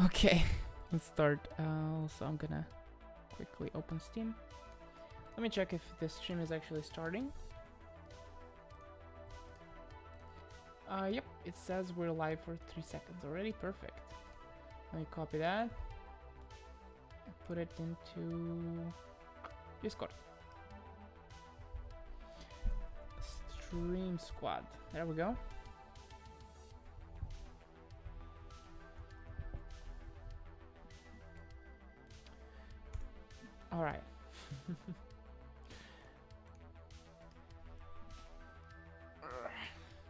Okay, let's start. So I'm gonna quickly open Steam. Let me check if this stream is actually starting. Yep, it says we're live for 3 seconds already. Perfect. Let me copy that and put it into Discord. Stream squad. There we go. All right.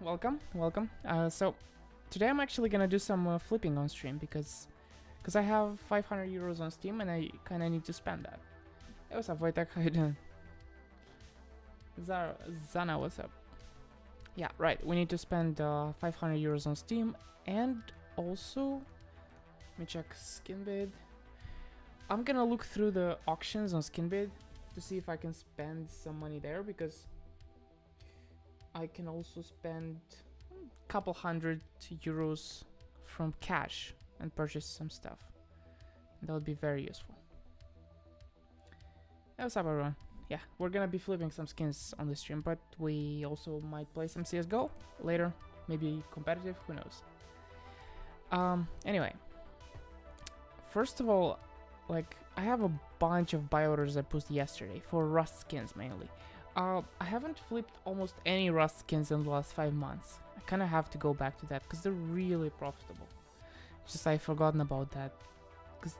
Welcome. So today I'm actually gonna do some flipping on stream because I have 500 euros on Steam and I kind of need to spend that. Hey, what's up, Wojtek? How you doing? Zana, what's up? Yeah, right. We need to spend 500 euros on Steam, and also let me check Skinbid. I'm gonna look through the auctions on Skinbid to see if I can spend some money there, because I can also spend a couple hundred euros from cash and purchase some stuff. That would be very useful. Hey, what's up, everyone? Yeah, we're gonna be flipping some skins on the stream, but we also might play some CSGO later. Maybe competitive, who knows. Anyway. First of all, like, I have a bunch of buy orders I posted yesterday for Rust skins mainly. I haven't flipped almost any Rust skins in the last 5 months. I kind of have to go back to that because they're really profitable. It's just I've forgotten about that because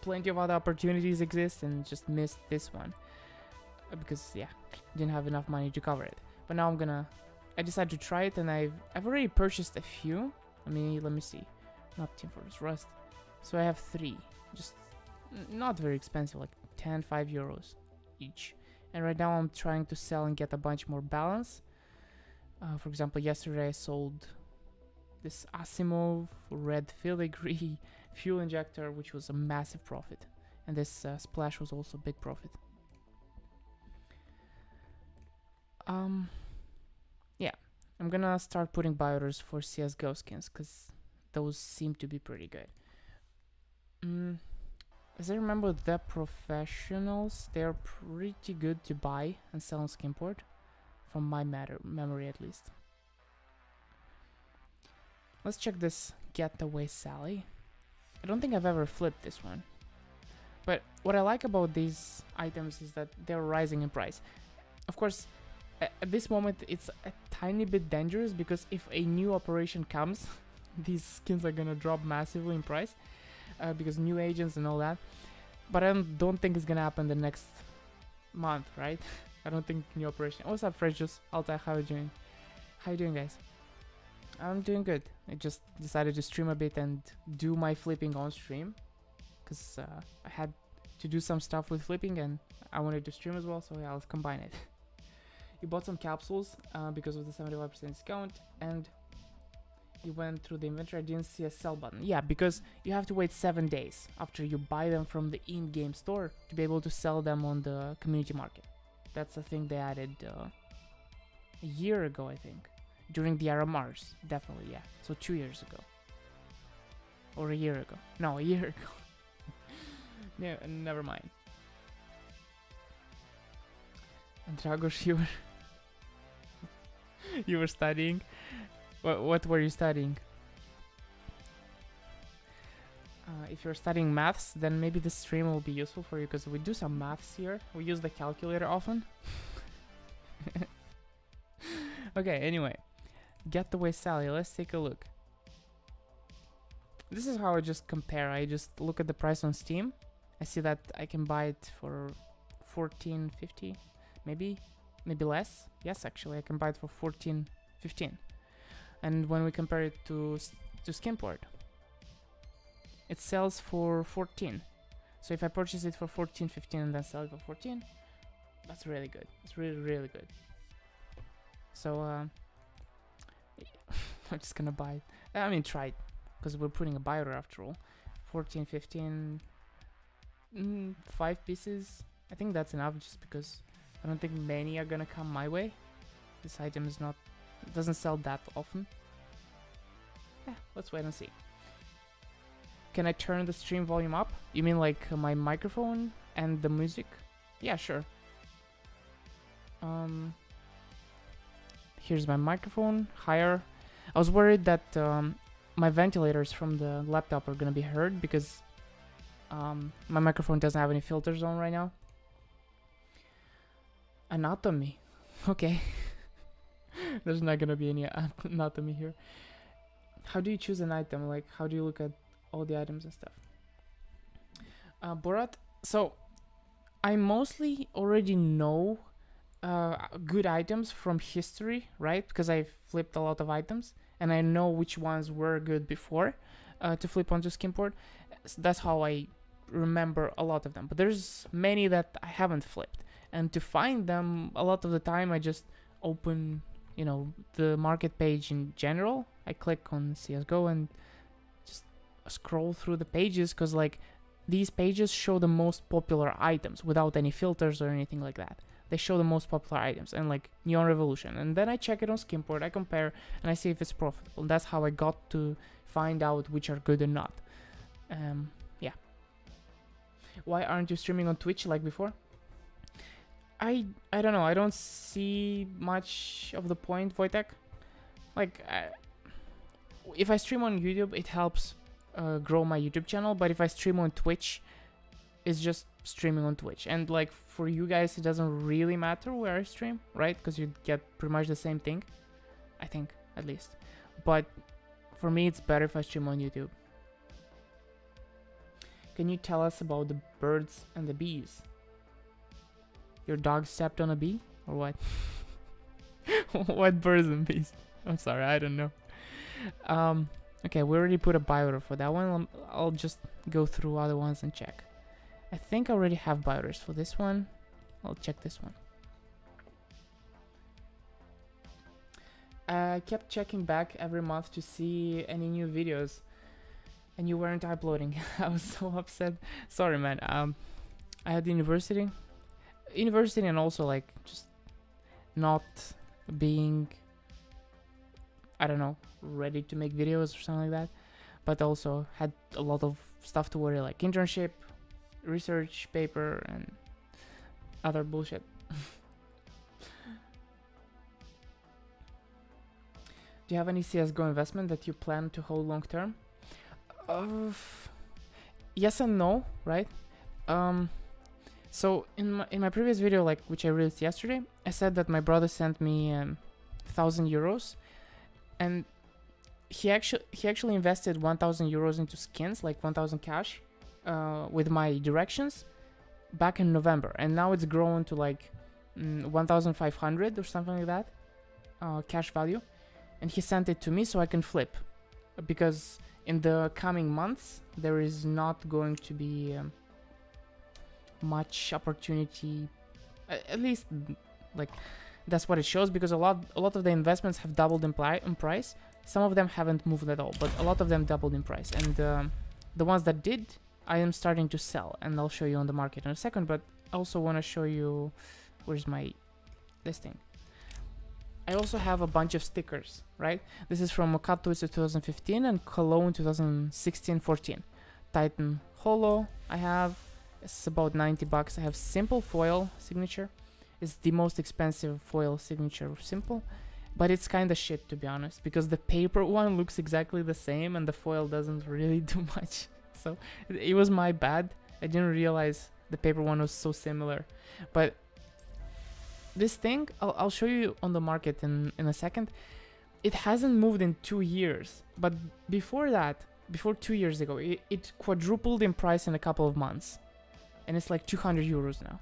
plenty of other opportunities exist and just missed this one because, yeah, didn't have enough money to cover it. But now I decided to try it, and I've already purchased a few. Let me see. Not Team Fortress Rust. So I have 3, just not very expensive, like 5 euros each. And right now I'm trying to sell and get a bunch more balance. For example, yesterday I sold this Asimov red filigree fuel injector, which was a massive profit. And this splash was also a big profit. Yeah, I'm gonna start putting buy orders for CSGO skins because those seem to be pretty good. As I remember, the professionals, they're pretty good to buy and sell on Skinport, from my memory at least. Let's check this Getaway Sally. I don't think I've ever flipped this one. But what I like about these items is that they're rising in price. Of course, at this moment it's a tiny bit dangerous because if a new operation comes, these skins are gonna drop massively in price. Because new agents and all that, but I don't think it's gonna happen the next month, right? I don't think new operation. What's up, Fresh Juice? Alta, how are you doing? How you doing, guys? I'm doing good. I just decided to stream a bit and do my flipping on stream, because I had to do some stuff with flipping and I wanted to stream as well, so yeah, let's combine it. You bought some capsules because of the 75% discount, and you went through the inventory. I didn't see a sell button. Yeah, because you have to wait 7 days after you buy them from the in-game store to be able to sell them on the community market. That's a thing they added a year ago, I think. During the RMRs, definitely, yeah. So 2 years ago. Or a year ago. No, a year ago. No, never mind. And Dragos, you were studying? What were you studying? If you're studying maths, then maybe this stream will be useful for you, because we do some maths here. We use the calculator often. Okay, anyway. Getaway Sally, let's take a look. This is how I just compare. I just look at the price on Steam. I see that I can buy it for 14.50, maybe less. Yes, actually, I can buy it for 14.15. And when we compare it to Skinport, it sells for 14. So if I purchase it for 14.15 and then sell it for 14, that's really good. It's really, really good. So I'm just gonna buy it. I mean, try it, because we're putting a buy order after all. 14.15, 5 pieces. I think that's enough, just because I don't think many are gonna come my way. This item is not, it doesn't sell that often. Yeah, let's wait and see. Can I turn the stream volume up? You mean like my microphone and the music? Yeah, sure. Here's my microphone, higher. I was worried that my ventilators from the laptop are gonna be heard because my microphone doesn't have any filters on right now. Anatomy. Okay. There's not gonna be any anatomy here. How do you choose an item? Like, how do you look at all the items and stuff? Borat. So, I mostly already know good items from history, right? Because I flipped a lot of items and I know which ones were good before to flip onto Skimport. So that's how I remember a lot of them. But there's many that I haven't flipped. And to find them, a lot of the time I just open, you know, the market page in general. I click on CSGO and just scroll through the pages because like these pages show the most popular items without any filters or anything like that. They show the most popular items and like Neon Revolution. And then I check it on Skimport, I compare, and I see if it's profitable. That's how I got to find out which are good or not. Yeah. Why aren't you streaming on Twitch like before? I don't know. I don't see much of the point, Wojtek. Like, if I stream on YouTube, it helps grow my YouTube channel. But if I stream on Twitch, it's just streaming on Twitch. And like for you guys, it doesn't really matter where I stream, right? Because you get pretty much the same thing, I think, at least. But for me, it's better if I stream on YouTube. Can you tell us about the birds and the bees? Your dog stepped on a bee? Or what? What birds and bees? I'm sorry, I don't know. Okay, we already put a buy order for that one. I'll just go through other ones and check. I think I already have buy orders for this one. I'll check this one. I kept checking back every month to see any new videos, and you weren't uploading. I was so upset. Sorry, man. I had university, and also like just not being, I don't know, ready to make videos or something like that. But also had a lot of stuff to worry, like internship, research paper, and other bullshit. Do you have any CSGO investment that you plan to hold long term? Yes and no, right? So in my previous video, like which I released yesterday, I said that my brother sent me 1,000 euros, and he actually invested 1,000 euros into skins, like 1,000 cash, with my directions back in November, and now it's grown to like 1,500 or something like that cash value, and he sent it to me so I can flip, because in the coming months there is not going to be much opportunity, at least like that's what it shows, because a lot of the investments have doubled in price. Some of them haven't moved at all, but a lot of them doubled in price, and the ones that did, I am starting to sell, and I'll show you on the market in a second. But I also want to show you, where's my listing. I also have a bunch of stickers, right? This is from Katowice 2015 and Cologne 2016-14. Titan Holo I have, it's about 90 bucks. I have Simple Foil Signature. It's the most expensive foil signature of Simple, but it's kind of shit, to be honest, because the paper one looks exactly the same and the foil doesn't really do much. So it was my bad. I didn't realize the paper one was so similar. But this thing, I'll show you on the market in a second. It hasn't moved in 2 years. But before that, before 2 years ago, it quadrupled in price in a couple of months. And it's like 200 euros now.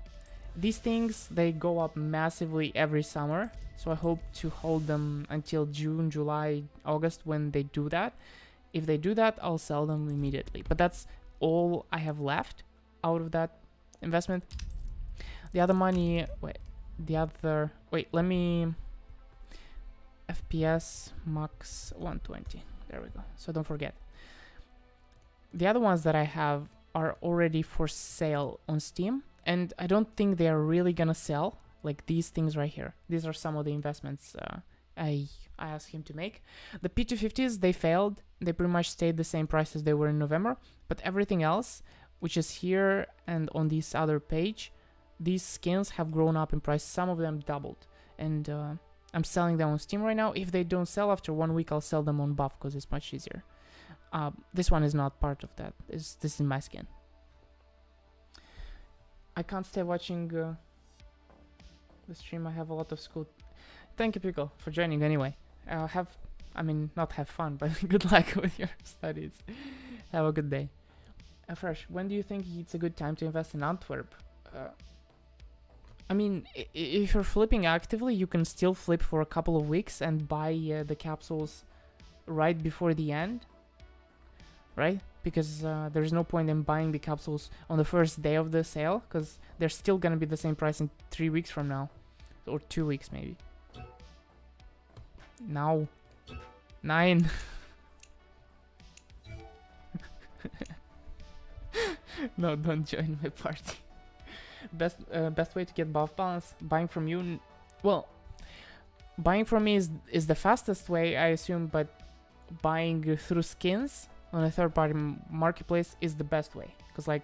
These things, they go up massively every summer. So I hope to hold them until June, July, August when they do that. If they do that, I'll sell them immediately. But that's all I have left out of that investment. The other money, let me, FPS max 120. There we go. So don't forget. The other ones that I have are already for sale on Steam, and I don't think they are really gonna sell, like these things right here. These are some of the investments I asked him to make. The P250s, they failed. They pretty much stayed the same price as they were in November, but everything else, which is here and on this other page, these skins have grown up in price. Some of them doubled, and I'm selling them on Steam right now. If they don't sell after 1 week, I'll sell them on Buff because it's much easier. This one is not part of that. This is my skin. I can't stay watching the stream. I have a lot of school. Thank you, Pickle, for joining anyway. Not have fun, but good luck with your studies. Have a good day. Fresh, when do you think it's a good time to invest in Antwerp? If you're flipping actively, you can still flip for a couple of weeks and buy the capsules right before the end, right? Because there's no point in buying the capsules on the first day of the sale, because they're still gonna be the same price in 3 weeks from now, or 2 weeks maybe. Now, 9. No, don't join my party. Best way to get buff balance, buying from you. Well, buying from me is the fastest way, I assume, but buying through skins on a third-party marketplace is the best way, because I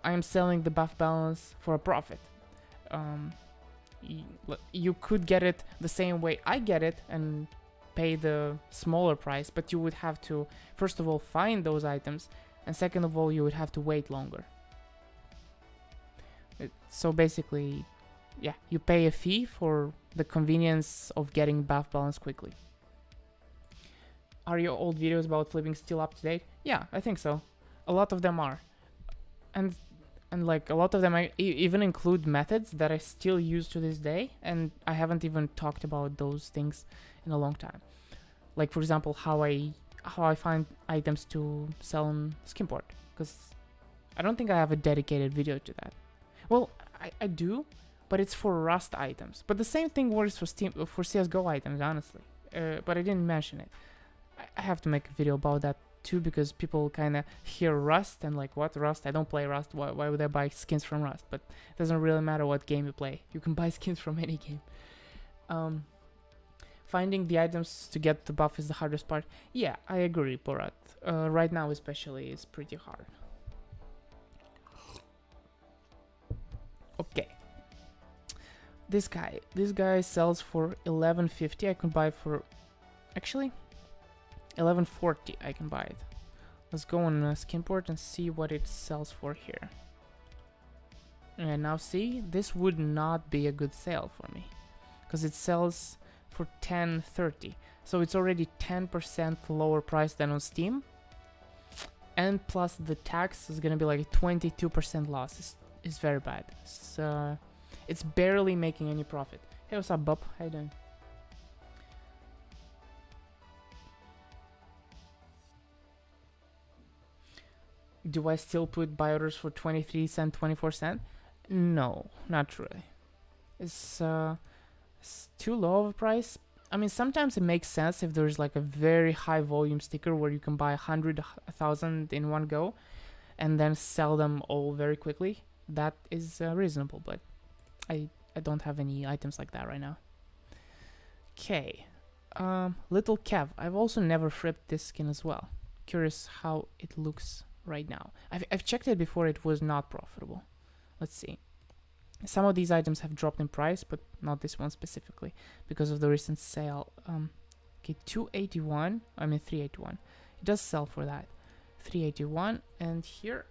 am selling the buff balance for a profit. You could get it the same way I get it and pay the smaller price, but you would have to first of all find those items, and second of all you would have to wait longer. So basically, yeah, you pay a fee for the convenience of getting buff balance quickly. Are your old videos about flipping still up to date? Yeah, I think so. A lot of them are, and like a lot of them even include methods that I still use to this day, and I haven't even talked about those things in a long time. Like, for example, how I find items to sell on Skimport, because I don't think I have a dedicated video to that. Well, I do, but it's for Rust items. But the same thing works for CSGO items, honestly. But I didn't mention it. I have to make a video about that too, because people kind of hear Rust and like, what, Rust? I don't play Rust. Why would I buy skins from Rust? But it doesn't really matter what game you play. You can buy skins from any game. Finding the items to get the buff is the hardest part. Yeah, I agree, Borat. Right now especially, it's pretty hard. Okay. This guy sells for 11.50. I can buy it for, actually, 11.40. I can buy it. Let's go on Skinport and see what it sells for here. And now see, this would not be a good sale for me, because it sells for 10.30. So it's already 10% lower price than on Steam, and plus the tax is gonna be like a 22% loss. It's very bad. It's barely making any profit. Hey, what's up, Bob? How you doing? Do I still put buy orders for 23 cents, 24 cents? No, not really. It's too low of a price. I mean, sometimes it makes sense if there's like a very high volume sticker where you can buy 100, 1,000 in one go and then sell them all very quickly. That is reasonable, but I don't have any items like that right now. Okay. Little Kev. I've also never flipped this skin as well. Curious how it looks right now. I've checked it before. It was not profitable. Let's see. Some of these items have dropped in price, but not this one specifically because of the recent sale. Okay, 281. I mean 381. It does sell for that. 381, and here.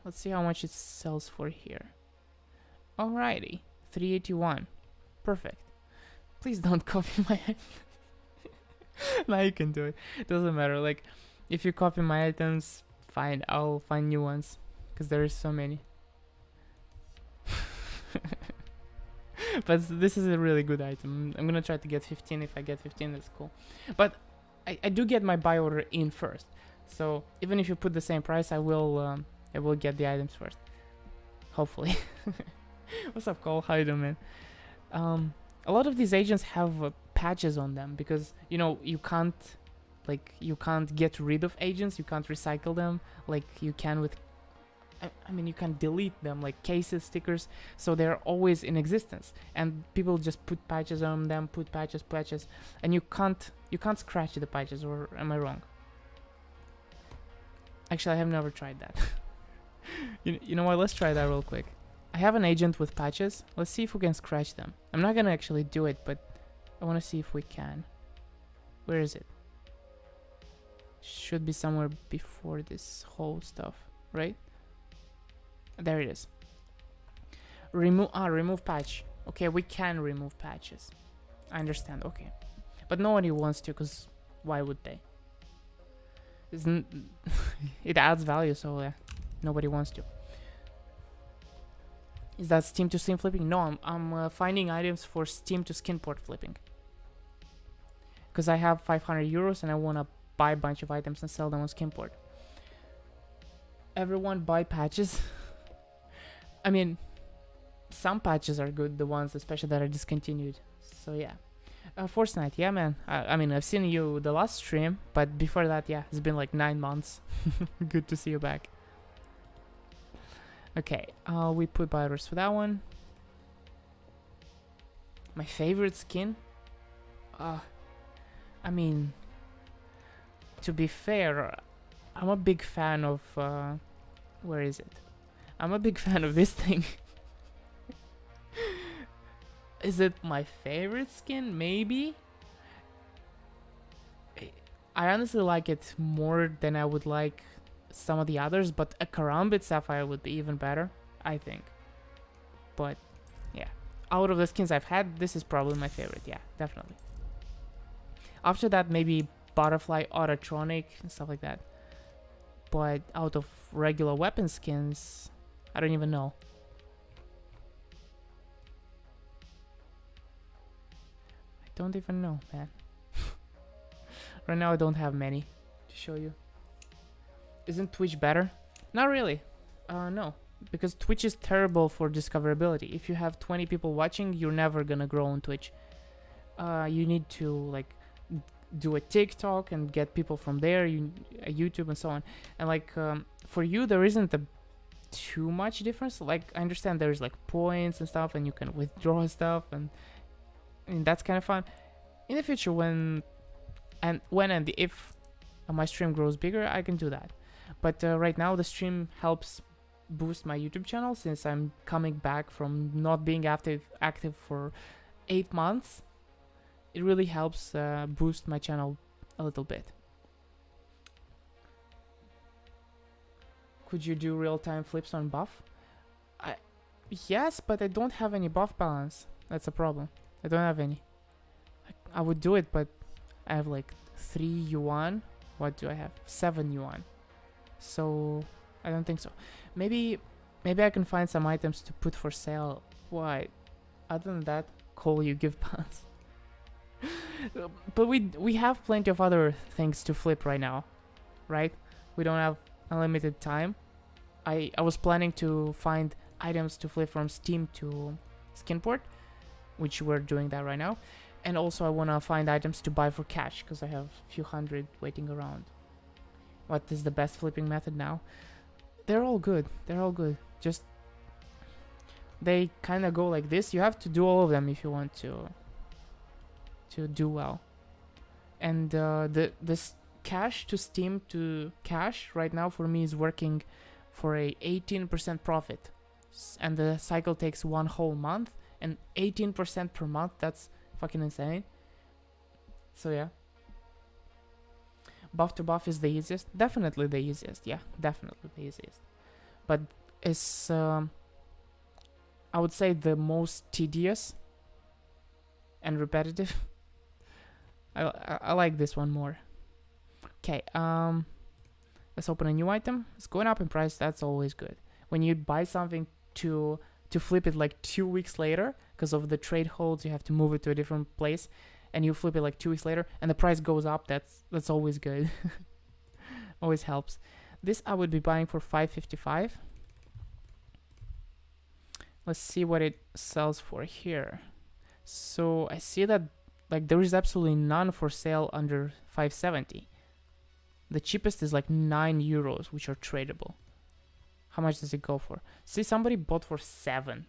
Let's see how much it sells for here. Alrighty, 381. Perfect. Please don't copy my items. Now you can do it. Doesn't matter. Like, if you copy my items, fine. I'll find new ones, because there is so many. But this is a really good item. I'm gonna try to get 15. If I get 15, that's cool. But I do get my buy order in first. So even if you put the same price, I will get the items first. Hopefully. What's up, Cole? How you doing, man? A lot of these agents have patches on them because, you know, you can't get rid of agents. You can't recycle them like you can with, I mean, you can delete them like cases, stickers, so they're always in existence. And people just put patches on them, put patches, and you can't scratch the patches. Or am I wrong? Actually, I have never tried that. You know what? Let's try that real quick. I have an agent with patches. Let's see if we can scratch them. I'm not gonna actually do it, but I want to see if we can. Where is it? Should be somewhere before this whole stuff, right? There it is. Remove patch. Okay, we can remove patches. I understand. Okay, but nobody wants to, because why would they? Isn't it adds value, so nobody wants to. Is that Steam to Steam flipping? No, I'm finding items for Steam to skin port flipping. Because I have 500 euros and I want to buy a bunch of items and sell them on skin port. Everyone buy patches. I mean, some patches are good, the ones especially that are discontinued. So yeah. Fortnite, yeah man. I mean, I've seen you the last stream, but before that, yeah, it's been like 9 months. Good to see you back. Okay, we put virus for that one. My favorite skin? I mean, to be fair, I'm a big fan of, where is it? I'm a big fan of this thing. Is it my favorite skin? Maybe? I honestly like it more than I would like some of the others, but a Karambit Sapphire would be even better, I think. But, yeah. Out of the skins I've had, this is probably my favorite, yeah, definitely. After that, maybe Butterfly, Autotronic, and stuff like that. But out of regular weapon skins, I don't even know. I don't even know, man. Right now I don't have many to show you. Isn't Twitch better? Not really. No. Because Twitch is terrible for discoverability. If you have 20 people watching, you're never gonna grow on Twitch. You need to like do a TikTok and get people from there, YouTube and so on. And like for you, there isn't too much difference. Like I understand there's like points and stuff, and you can withdraw stuff, and that's kind of fun. In the future, when and if my stream grows bigger, I can do that. But right now, the stream helps boost my YouTube channel, since I'm coming back from not being active for 8 months. It really helps boost my channel a little bit. Could you do real-time flips on buff? Yes, but I don't have any buff balance. That's a problem. I don't have any. I would do it, but I have like 3 yuan. What do I have? 7 yuan. So I don't think so. Maybe I can find some items to put for sale. Why? Other than that, Cole, you give balance. But we have plenty of other things to flip right now, right? We don't have unlimited time. I was planning to find items to flip from Steam to Skinport, which we're doing that right now. And also I want to find items to buy for cash, because I have a few hundred waiting around. What is the best flipping method now? They're all good. They're all good. Just they kind of go like this. You have to do all of them if you want to do well. And this cash to Steam to cash right now for me is working for a 18% profit, and the cycle takes 1 whole month, and 18% per month, that's fucking insane. So yeah, buff to buff is the easiest. Definitely the easiest. Yeah, definitely the easiest. But it's I would say the most tedious and repetitive. I like this one more. Okay, let's open a new item. It's going up in price. That's always good. When you buy something to flip it like 2 weeks later, because of the trade holds, you have to move it to a different place, and you flip it like 2 weeks later, and the price goes up. That's always good. Always helps. This I would be buying for 555. Let's see what it sells for here. So I see that like there is absolutely none for sale under 570. The cheapest is like 9 euros, which are tradable. How much does it go for? See, somebody bought for 7.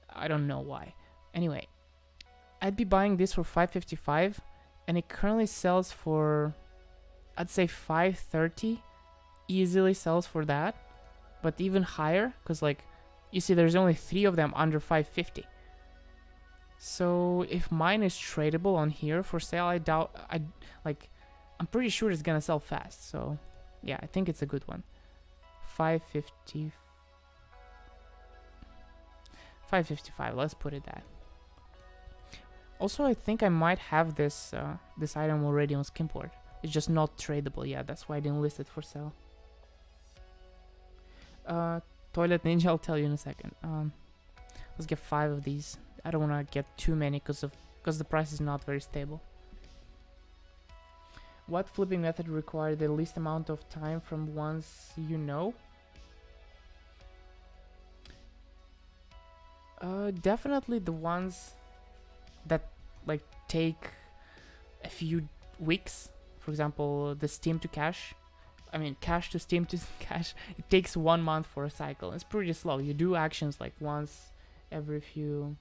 I don't know why. Anyway, I'd be buying this for 555, and it currently sells for, I'd say 530. Easily sells for that, but even higher, because like, you see, there's only 3 of them under 550. So if mine is tradable on here for sale, I'm pretty sure it's gonna sell fast. So yeah, I think it's a good one. 550, 555. Let's put it that. Also, I think I might have this this item already on Skimport. It's just not tradable. Yeah, that's why I didn't list it for sale. Toilet Ninja, I'll tell you in a second. Let's get 5 of these. I don't want to get too many because the price is not very stable. What flipping method requires the least amount of time from ones you know? Definitely the ones that like take a few weeks. For example, the Steam to cash. I mean, cash to Steam to cash. It takes 1 month for a cycle. It's pretty slow. You do actions like once every few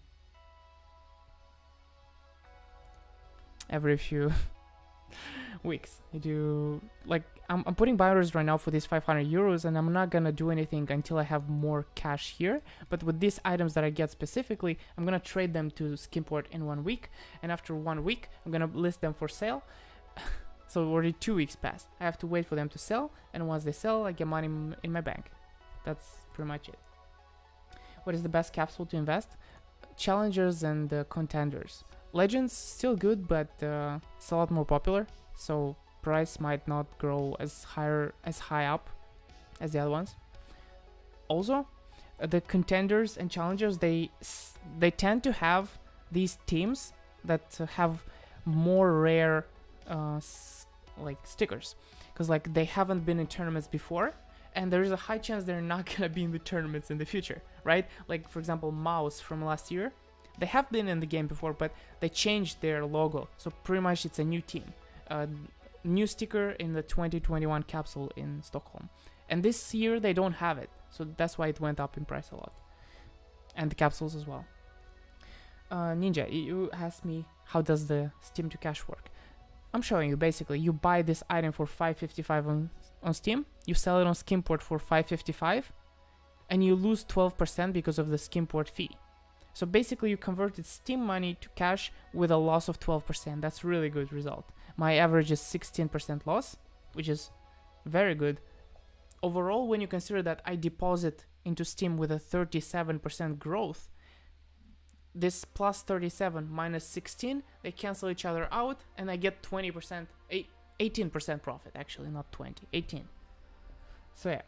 weeks. You do like I'm putting buy orders right now for these 500 euros, and I'm not gonna do anything until I have more cash here. But with these items that I get specifically, I'm gonna trade them to Skimport in 1 week, and after 1 week, I'm gonna list them for sale. So already 2 weeks passed. I have to wait for them to sell, and once they sell, I get money in my bank. That's pretty much it. What is the best capsule to invest? Challengers and contenders. Legends still good, but it's a lot more popular, so price might not grow as high up as the other ones. Also, the contenders and challengers, they tend to have these teams that have more rare like stickers, because like they haven't been in tournaments before, and there is a high chance they're not gonna be in the tournaments in the future, right? Like for example, Mouse from last year, they have been in the game before, but they changed their logo, so pretty much it's a new team, new sticker in the 2021 capsule in Stockholm, and this year they don't have it, so that's why it went up in price a lot, and the capsules as well. Ninja, you asked me how does the Steam to cash work. I'm showing you. Basically, you buy this item for 555 on Steam, you sell it on Skimport for 555, and you lose 12% because of the Skimport fee. So basically, you converted Steam money to cash with a loss of 12%. That's a really good result. My average is 16% loss, which is very good. Overall, when you consider that I deposit into Steam with a 37% growth, this plus 37 minus 16, they cancel each other out, and I get 20%, 18% profit, actually, not 20, 18. So yeah.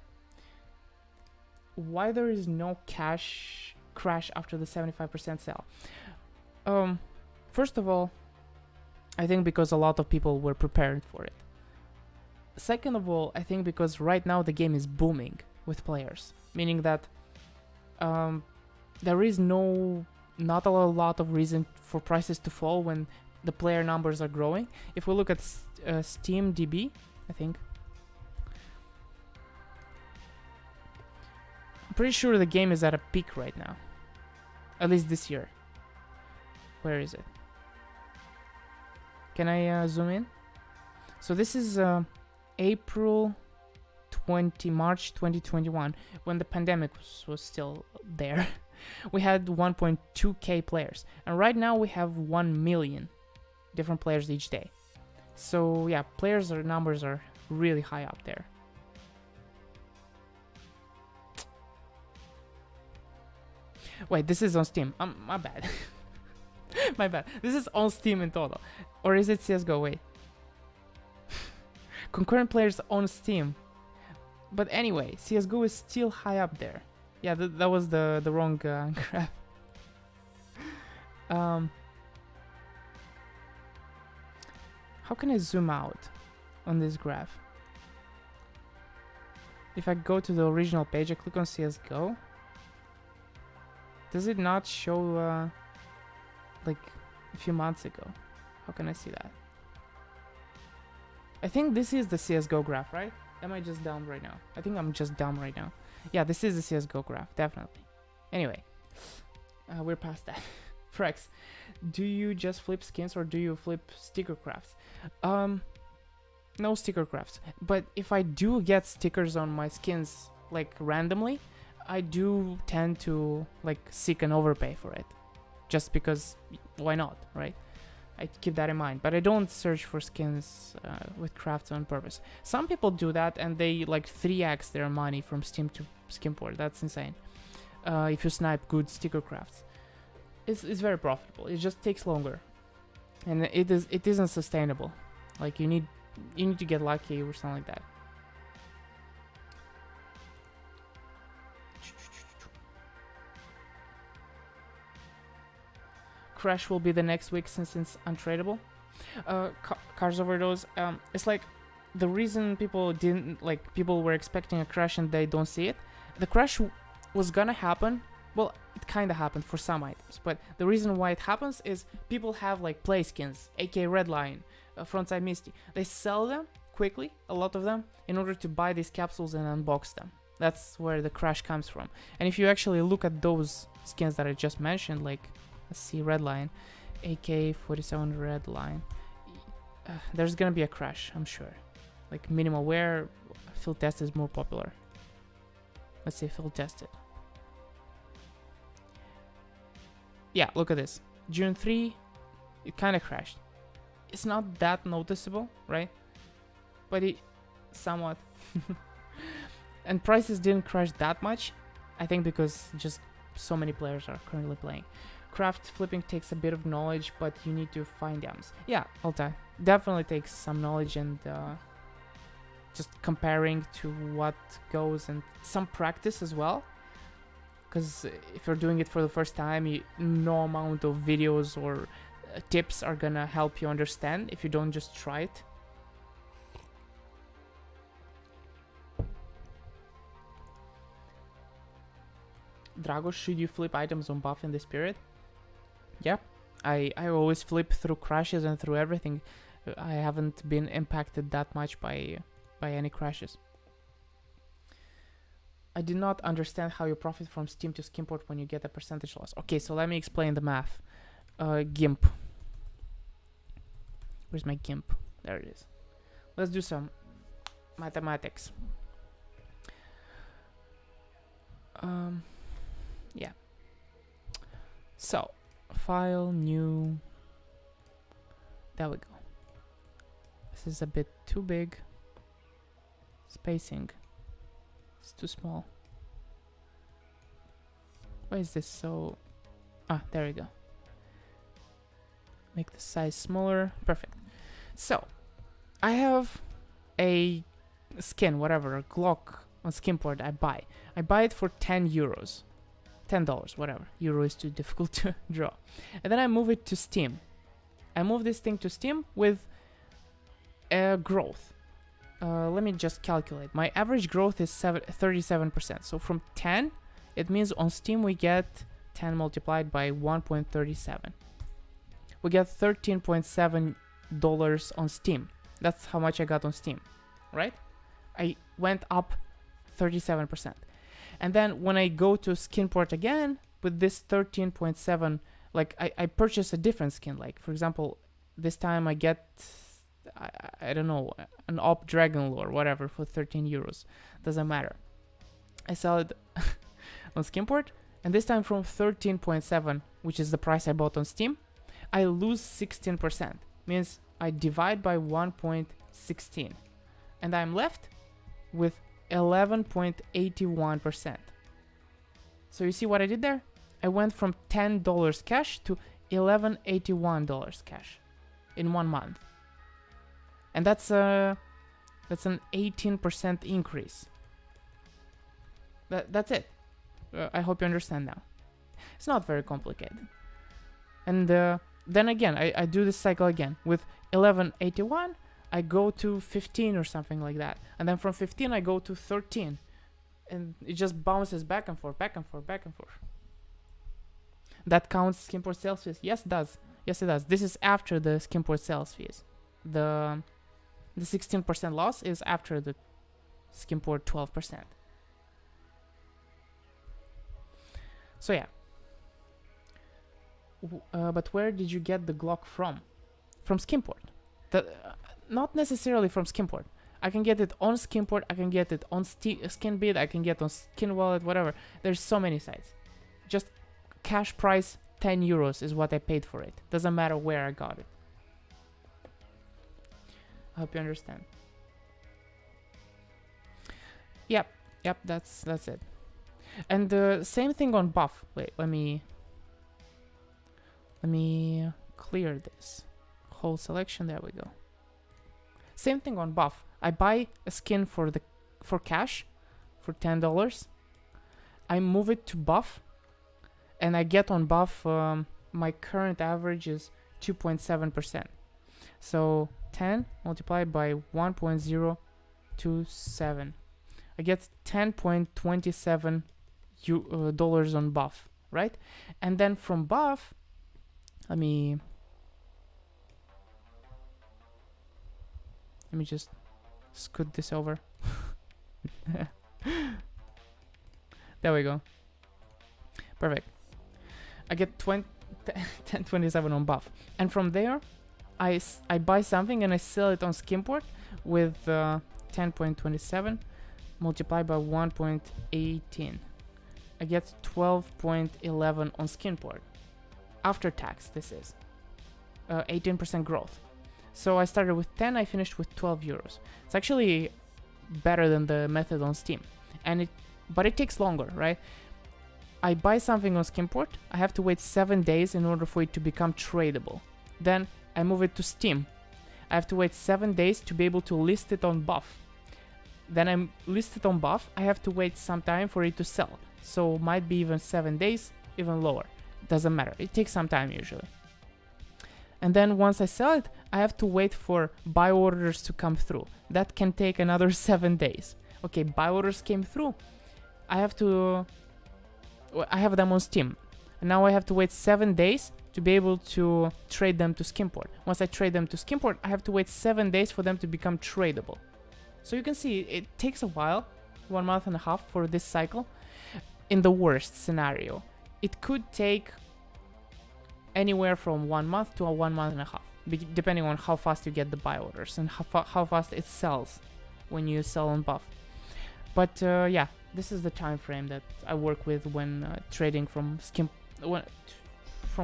Why there is no cash crash after the 75% sale? First of all, I think because a lot of people were preparing for it. Second of all, I think because right now the game is booming with players, meaning that there is not a lot of reason for prices to fall when the player numbers are growing. If we look at Steam DB, I think, I'm pretty sure the game is at a peak right now, at least this year. Where is it? Can I zoom in? So this is March 2021, when the pandemic was still there. We had 1.2k players, and right now we have 1 million different players each day. So yeah, numbers are really high up there. Wait, this is on Steam. My bad. My bad. This is on Steam in total. Or is it CSGO? Wait. Concurrent players on Steam. But anyway, CSGO is still high up there. Yeah, that was the wrong graph. How can I zoom out on this graph? If I go to the original page, I click on CSGO. Does it not show like a few months ago? How can I see that? I think this is the CSGO graph, right? Am I just dumb right now? I think I'm just dumb right now. Yeah, this is a CSGO graph, definitely. Anyway, we're past that. Frex, do you just flip skins or do you flip sticker crafts? No sticker crafts. But if I do get stickers on my skins, like randomly, I do tend to like seek an overpay for it. Just because, why not, right? I keep that in mind, but I don't search for skins with crafts on purpose. Some people do that and they like 3x their money from Steam to Skimport. That's insane. If you snipe good sticker crafts, it's very profitable. It just takes longer, and it isn't sustainable. Like you need to get lucky or something like that. Crash will be the next week since it's untradeable. Cars Overdose. It's like the reason people were expecting a crash and they don't see it. The crash was gonna happen. Well, it kind of happened for some items, but the reason why it happens is people have like play skins, aka Redline, Frontside Misty. They sell them quickly, a lot of them, in order to buy these capsules and unbox them. That's where the crash comes from. And if you actually look at those skins that I just mentioned, like, let's see, Redline, AK-47 Redline, there's gonna be a crash, I'm sure. Like minimal wear, field test is more popular. Let's say field tested. Yeah, look at this. June 3, it kind of crashed. It's not that noticeable, right? But it somewhat. And prices didn't crash that much, I think because just so many players are currently playing. Craft flipping takes a bit of knowledge, but you need to find gems. Yeah, Alta, definitely takes some knowledge and just comparing to what goes and some practice as well. Because if you're doing it for the first time, no amount of videos or tips are gonna help you understand if you don't just try it. Dragos, should you flip items on buff in this period? Yeah, I always flip through crashes and through everything. I haven't been impacted that much by any crashes. I did not understand how you profit from Steam to Skimport when you get a percentage loss. Okay, so let me explain the math. GIMP. Where's my GIMP? There it is. Let's do some mathematics. Yeah. So, file, new. There we go. This is a bit too big. Spacing. It's too small. Why is this so... Ah, there we go. Make the size smaller. Perfect. So, I have a skin, whatever, a Glock on Skimport I buy. I buy it for 10 euros. $10, whatever. Euro is too difficult to draw. And then I move it to Steam. I move this thing to Steam with growth. Let me just calculate. My average growth is 37%. So from 10, it means on Steam we get 10 multiplied by 1.37. We get $13.7 on Steam. That's how much I got on Steam, right? I went up 37%. And then when I go to Skinport again with this 13.7, like I purchase a different skin. Like for example, this time I get, I don't know, an Op Dragon Lore, whatever, for 13 euros. Doesn't matter. I sell it on Skimport, and this time from 13.7, which is the price I bought on Steam, I lose 16%. Means I divide by 1.16, and I'm left with 11.81%. So you see what I did there? I went from $10 cash to $11.81 cash in 1 month. And that's an 18% increase. That's it. I hope you understand now. It's not very complicated. And then again, I do this cycle again. With 11.81, I go to 15 or something like that. And then from 15, I go to 13. And it just bounces back and forth, back and forth, back and forth. That counts Skimport sales fees? Yes, it does. Yes, it does. This is after the Skimport sales fees. The 16% loss is after the Skimport 12%. So yeah. But where did you get the Glock from? From Skimport. Not necessarily from Skimport. I can get it on Skimport, I can get it on Skinbid, I can get on Skin Wallet, whatever. There's so many sites. Just cash price 10 euros is what I paid for it. Doesn't matter where I got it. I hope you understand. Yep, that's it. And the same thing on buff. Wait, let me clear this whole selection. There we go. Same thing on buff. I buy a skin for cash for $10. I move it to buff, and I get on buff. My current average is 2.7%. So 10 multiplied by 1.027. I get $10.27 dollars on buff, right? And then from buff, let me just scoot this over. There we go. Perfect. I get 10.27 on buff, and from there I buy something and I sell it on Skimport with 10.27 multiplied by 1.18. I get 12.11 on Skimport. After tax, this is 18% growth. So I started with 10, I finished with 12 euros. It's actually better than the method on Steam, but it takes longer, right? I buy something on Skimport, I have to wait 7 days in order for it to become tradable. Then I move it to Steam. I have to wait 7 days to be able to list it on buff. Then I'm listed on buff, I have to wait some time for it to sell. So might be even 7 days, even lower. Doesn't matter, it takes some time usually. And then once I sell it, I have to wait for buy orders to come through. That can take another 7 days. Okay, buy orders came through. I have them on Steam. And now I have to wait 7 days to be able to trade them to Skimport. Once I trade them to Skimport, I have to wait 7 days for them to become tradable. So you can see it takes a while, 1.5 months for this cycle. In the worst scenario, it could take anywhere from 1 month to 1.5 months, depending on how fast you get the buy orders and how fast it sells when you sell on buff. But yeah, this is the time frame that I work with when trading from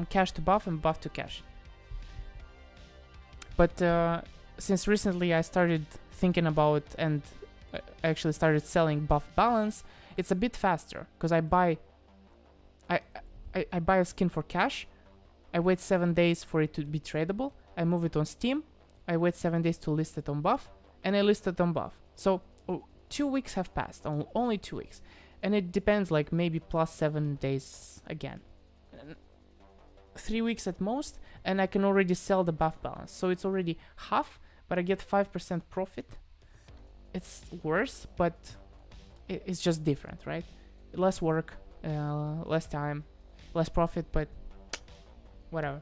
cash to buff and buff to cash. But since recently I started thinking about and I actually started selling buff balance, it's a bit faster because I buy a skin for cash. I wait 7 days for it to be tradable. I move it on Steam. I wait 7 days to list it on buff, and I list it on buff. So 2 weeks have passed, only 2 weeks, and it depends, like maybe plus 7 days again. 3 weeks at most, and I can already sell the buff balance. So it's already half, but I get 5% profit. It's worse, but it's just different, right? Less work, less time, less profit, but whatever.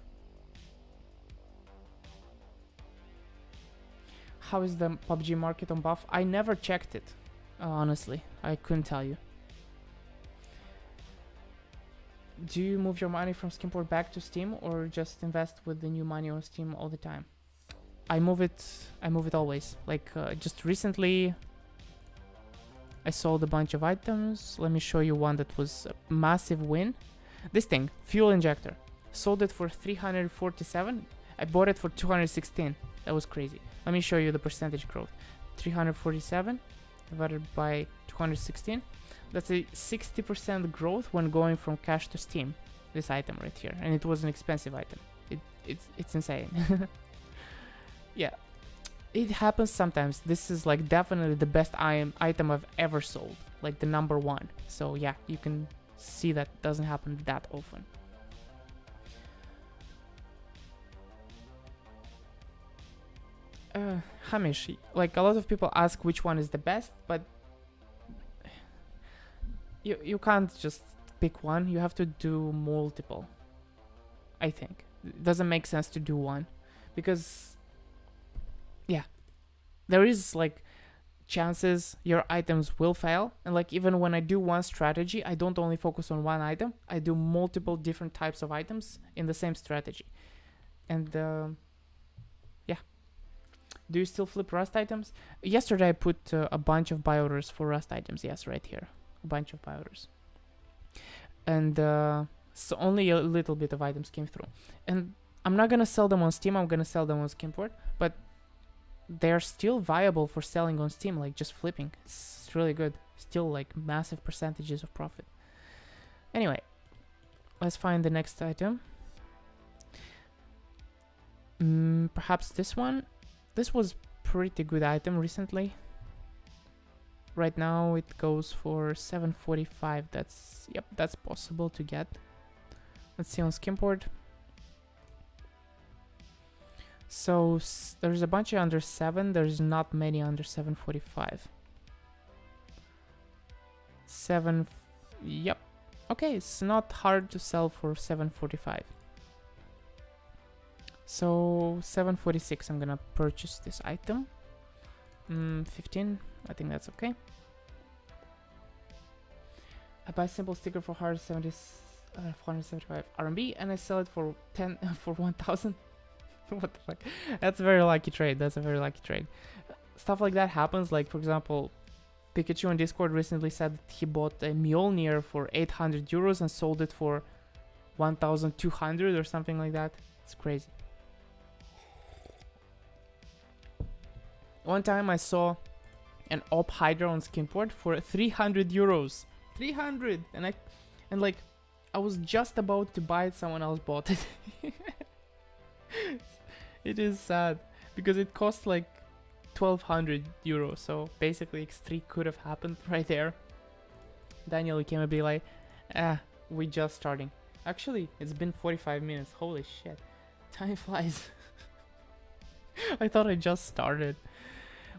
How is the PUBG market on buff? I never checked it, honestly. I couldn't tell you. Do you move your money from Skimport back to Steam or just invest with the new money on Steam all the time? I move it always. Like just recently I sold a bunch of items. Let me show you one that was a massive win. This thing, fuel injector. Sold it for 347. I bought it for 216. That was crazy. Let me show you the percentage growth. 347 divided by 216. That's a 60% growth when going from cash to Steam. This item right here, and it was an expensive item. It's insane. Yeah, it happens sometimes. This is like definitely the best item I've ever sold, like the #1. So yeah, you can see that doesn't happen that often. Hamish, like a lot of people ask which one is the best, but you can't just pick one. You have to do multiple. I think it doesn't make sense to do one because yeah, there is like chances your items will fail. And like even when I do one strategy, I don't only focus on one item, I do multiple different types of items in the same strategy. And yeah. Do you still flip rust items? Yesterday I put a bunch of buy orders for rust items. Yes, right here, a bunch of buy orders. And so only a little bit of items came through. And I'm not gonna sell them on Steam, I'm gonna sell them on Skimport, but they're still viable for selling on Steam, like just flipping. It's really good. Still like massive percentages of profit. Anyway, let's find the next item. Perhaps this one. This was pretty good item recently. Right now it goes for 745. That's possible to get. Let's see on Skimport. So there's a bunch of under 7. There's not many under 745. Yep. Okay, it's not hard to sell for 745. So 746, I'm gonna purchase this item. 15, I think that's okay. I buy simple sticker for 475 RMB and I sell it for 1,000. What the fuck? That's a very lucky trade. That's a very lucky trade. Stuff like that happens. Like for example, Pikachu on Discord recently said that he bought a Mjolnir for 800 euros and sold it for 1,200 or something like that. It's crazy. One time I saw an Op Hydra on Skimport for 300 euros. 300! And I was just about to buy it, someone else bought it. It is sad because it cost like 1,200 euros. So basically X3 could have happened right there. Daniel came and be like, we just starting. Actually, it's been 45 minutes. Holy shit. Time flies. I thought I just started.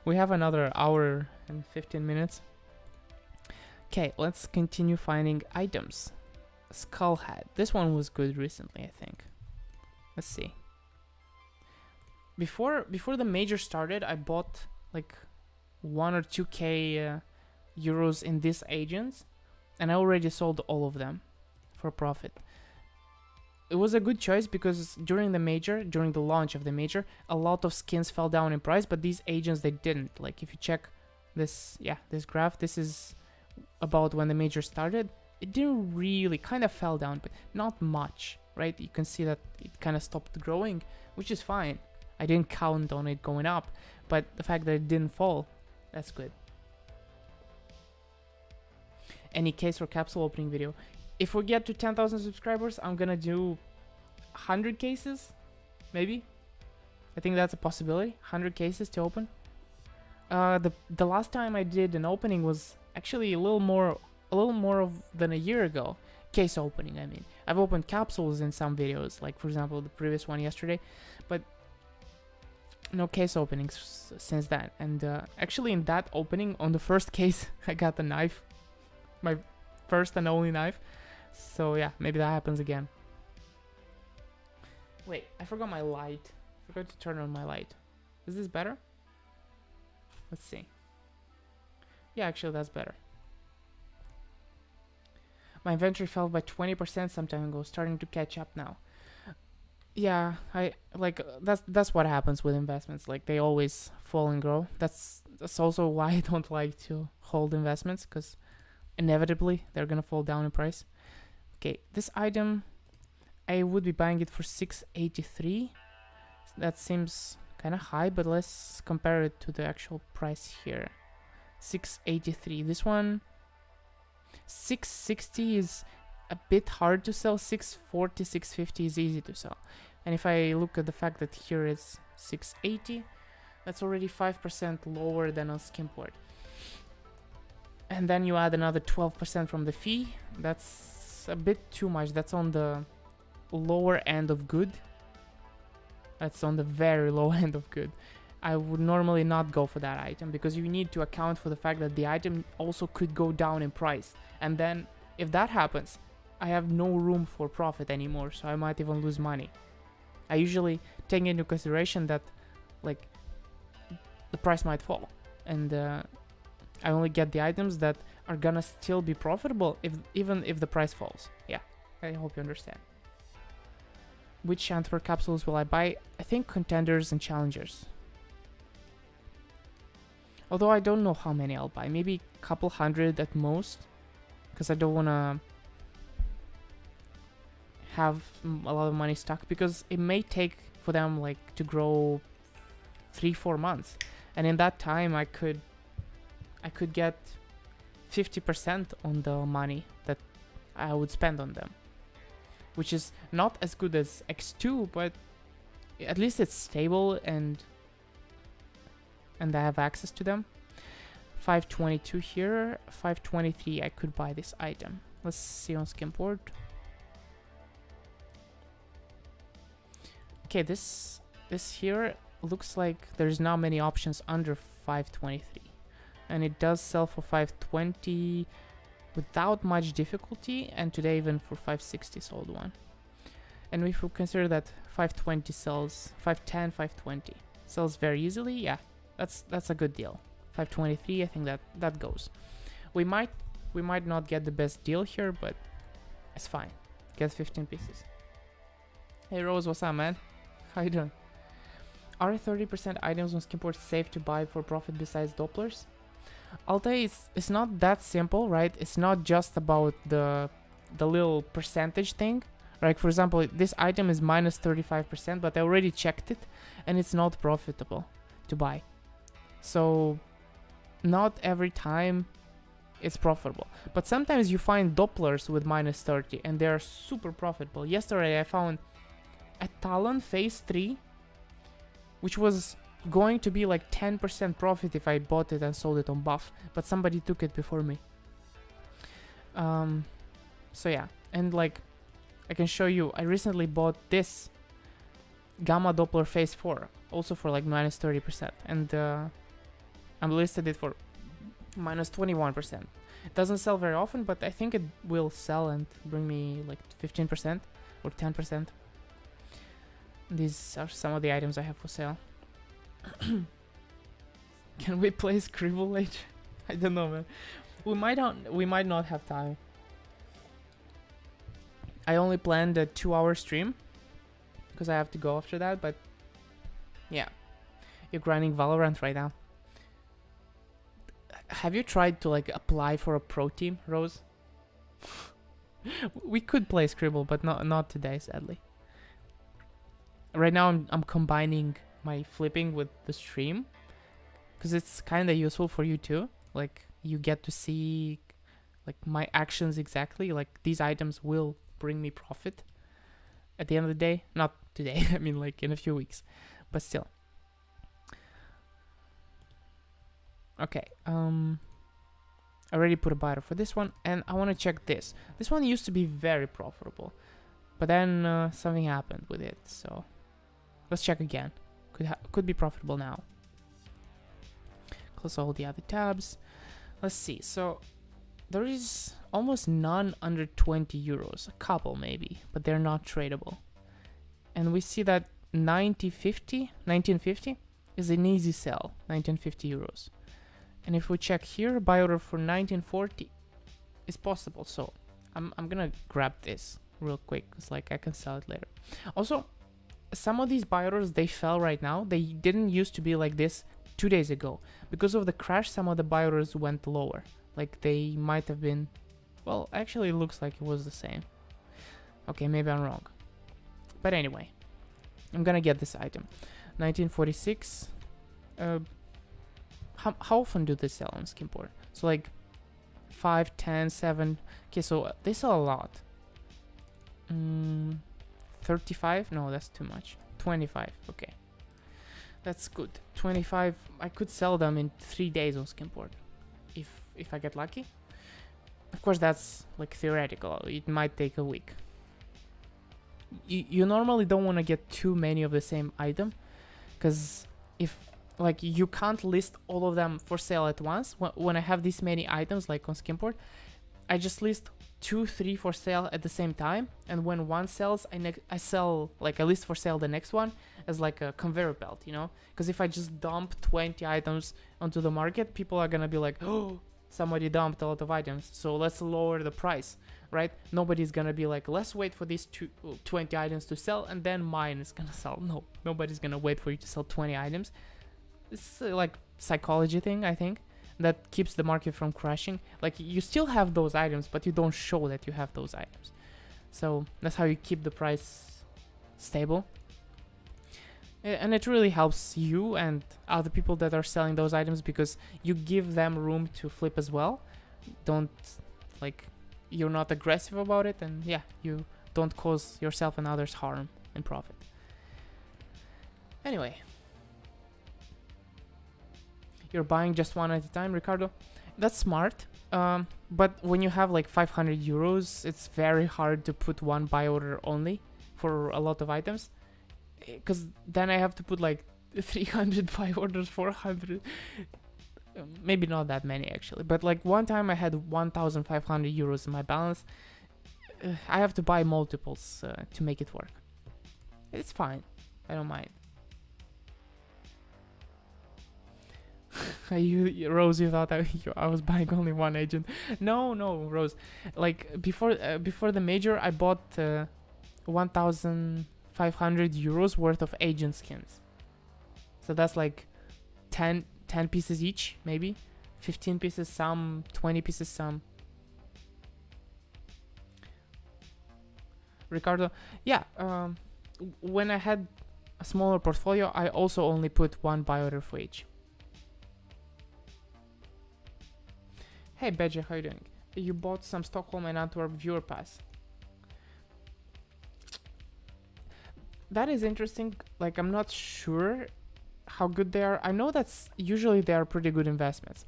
We have another hour and 15 minutes. Okay, let's continue finding items. Skull hat. This one was good recently, I think. Let's see. Before the major started, I bought like 1 or 2k euros in these agents, and I already sold all of them for profit. It was a good choice because during the launch of the major, a lot of skins fell down in price, but these agents, they didn't. Like if you check this graph, this is about when the major started. It didn't really, kind of fell down, but not much, right? You can see that it kind of stopped growing, which is fine. I didn't count on it going up, but the fact that it didn't fall, that's good. Any case or capsule opening video. If we get to 10,000 subscribers, I'm gonna do 100 cases, maybe. I think that's a possibility. 100 cases to open. The last time I did an opening was actually a little more than a year ago. Case opening, I mean. I've opened capsules in some videos, like for example the previous one yesterday, but no case openings since then. And actually in that opening, on the first case, I got the knife. My first and only knife. So yeah, maybe that happens again. Wait, I forgot my light. I forgot to turn on my light. Is this better? Let's see. Yeah, actually that's better. My inventory fell by 20% some time ago, starting to catch up now. Yeah, that's what happens with investments. Like they always fall and grow. That's also why I don't like to hold investments, because inevitably they're gonna fall down in price. Okay, this item, I would be buying it for 683. That seems kind of high, but let's compare it to the actual price here. 683. This one, 660 is a bit hard to sell. 640, 650 is easy to sell. And if I look at the fact that here it's 680, that's already 5% lower than on Skimport. And then you add another 12% from the fee. That's a bit too much. That's on the lower end of good. That's on the very low end of good. I would normally not go for that item because you need to account for the fact that the item also could go down in price. And then if that happens, I have no room for profit anymore, so I might even lose money. I usually take into consideration that like the price might fall, and I only get the items that are gonna still be profitable even if the price falls. Yeah, I hope you understand. Which Antwerp capsules will I buy? I think contenders and challengers. Although I don't know how many I'll buy. Maybe a couple hundred at most. Because I don't want to have a lot of money stuck. Because it may take for them like to grow 3-4 months. And in that time I could get 50% on the money that I would spend on them. Which is not as good as X2, but at least it's stable and I have access to them. 522 here, 523 I could buy this item. Let's see on Skimport. Okay, this here looks like there's not many options under 523. And it does sell for 520 without much difficulty, and today even for 560 sold one. And if we consider that 520 sells 510, 520 sells very easily, yeah, that's a good deal. 523, I think that goes. We might not get the best deal here, but it's fine. Get 15 pieces. Hey Rose, what's up, man? How you doing? Are 30% items on Skimport safe to buy for profit besides Dopplers? I'll tell you, it's not that simple, right? It's not just about the little percentage thing. Like, for example, this item is minus 35%, but I already checked it, and it's not profitable to buy. So, not every time it's profitable. But sometimes you find Dopplers with minus 30, and they're super profitable. Yesterday, I found a Talon Phase 3, which was going to be like 10% profit if I bought it and sold it on buff, but somebody took it before me. So yeah, and like I can show you, I recently bought this Gamma Doppler Phase 4 also for like minus 30%, and I listed it for minus 21%. It doesn't sell very often, but I think it will sell and bring me like 15% or 10%. These are some of the items I have for sale. Can we play Scribble Age? I don't know, man. We might not have time. I only planned a 2-hour stream because I have to go after that, but yeah. You're grinding Valorant right now. Have you tried to like apply for a pro team, Rose? We could play Scribble, but not today, sadly. Right now I'm combining my flipping with the stream because it's kind of useful for you too. Like you get to see like my actions exactly. Like these items will bring me profit at the end of the day. Not today, I mean like in a few weeks, but still. Okay, I already put a buyer for this one, and I want to check this. This one used to be very profitable, but then something happened with it, so let's check again. Could be profitable now. Close all the other tabs. Let's see. So there is almost none under 20 euros. A couple maybe, but they're not tradable. And we see that 1950 is an easy sell. 1950 euros. And if we check here, buy order for 1940 is possible. So I'm gonna grab this real quick because like I can sell it later. Also, some of these buy orders, they fell right now. They didn't used to be like this 2 days ago. Because of the crash, some of the buy orders went lower. Like they might have been, well, actually it looks like it was the same. Okay, maybe I'm wrong. But anyway, I'm gonna get this item. 1946. How often do they sell on Skimport? So like 5, 10, 7. Okay, so they sell a lot. 35? No, that's too much. 25, okay. That's good. 25, I could sell them in 3 days on Skimport. If I get lucky. Of course, that's like theoretical. It might take a week. You normally don't want to get too many of the same item. Because if, like, you can't list all of them for sale at once. When I have this many items, like on Skimport, I just list 2, 3 for sale at the same time, and when one sells, I sell, like, I list for sale the next one as like a conveyor belt, you know? Because if I just dump 20 items onto the market, people are gonna be like, oh, somebody dumped a lot of items, so let's lower the price, right? Nobody's gonna be like, let's wait for these 20 items to sell and then mine is gonna sell. No, nobody's gonna wait for you to sell 20 items. It's like psychology thing, I think, that keeps the market from crashing. Like, you still have those items, but you don't show that you have those items. So that's how you keep the price stable. And it really helps you and other people that are selling those items, because you give them room to flip as well. Don't, like, you're not aggressive about it, and yeah, you don't cause yourself and others harm and profit. Anyway, you're buying just one at a time, Ricardo. That's smart. But when you have like 500 euros, it's very hard to put one buy order only for a lot of items, because then I have to put like 300 buy orders, 400. Maybe not that many actually, but like one time I had 1,500 euros in my balance. I have to buy multiples to make it work. It's fine. I don't mind. Rose, you thought I was buying only one agent. No, Rose. Like, before the major, I bought 1,500 euros worth of agent skins. So that's like 10 pieces each, maybe 15 pieces some, 20 pieces some. Ricardo, yeah. When I had a smaller portfolio, I also only put one buy order for each. Hey Badger, how you doing? You bought some Stockholm and Antwerp viewer pass. That is interesting. Like, I'm not sure how good they are. I know that's usually they are pretty good investments.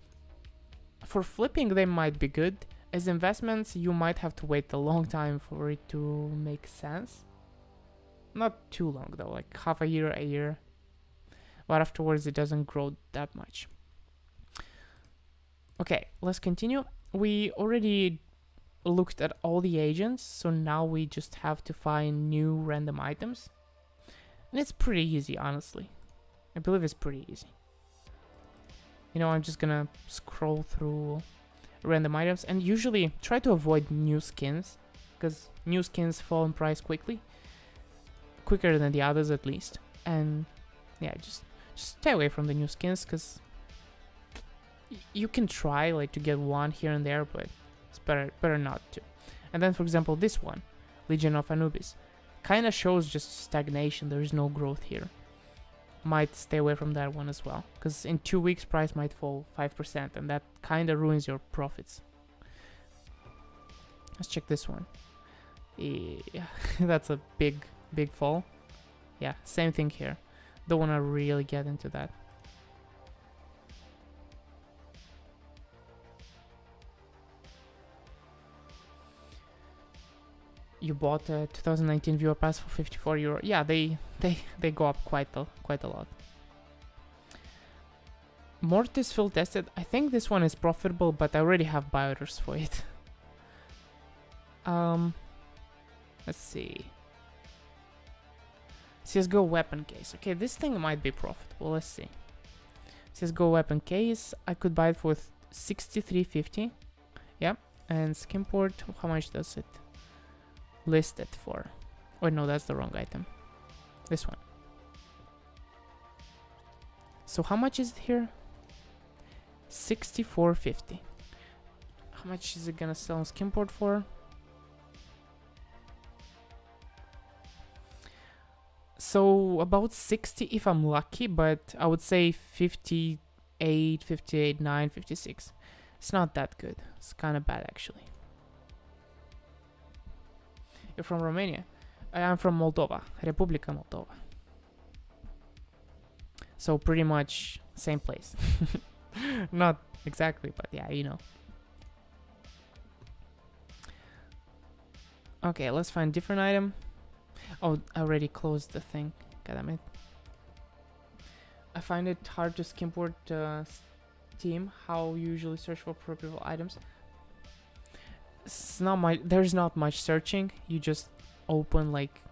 For flipping, they might be good. As investments, you might have to wait a long time for it to make sense. Not too long though, like half a year. But afterwards, it doesn't grow that much. Okay, let's continue. We already looked at all the agents, so now we just have to find new random items. And it's pretty easy, honestly. I believe it's pretty easy. You know, I'm just gonna scroll through random items and usually try to avoid new skins, because new skins fall in price quickly. Quicker than the others, at least. And yeah, just stay away from the new skins, because you can try like to get one here and there, but it's better not to. And then, for example, this one, Legion of Anubis, kind of shows just stagnation. There is no growth here. Might stay away from that one as well, because in 2 weeks price might fall 5%, and that kind of ruins your profits. Let's check this one. Yeah, that's a big fall. Yeah, same thing here. Don't want to really get into that. You bought a 2019 viewer pass for 54 euro. Yeah, they go up quite a lot. Mortis field tested. I think this one is profitable, but I already have buy orders for it. Let's see. CSGO weapon case. Okay, this thing might be profitable. Let's see. CSGO weapon case. I could buy it for 63.50. Yeah, and Skimport. How much does it list it for? Oh no, that's the wrong item. This one. So how much is it here? 64.50. How much is it gonna sell on Skimport for? So about 60 if I'm lucky, but I would say 58, 58, 9, 56. It's not that good. It's kind of bad actually. You're from Romania? I'm from Moldova, Republica Moldova. So pretty much same place. Not exactly, but yeah, you know. Okay, let's find different item. Oh, I already closed the thing. God damn it. I find it hard to skimport Steam. How you usually search for profitable items. it's not much. There's not much searching. You just open like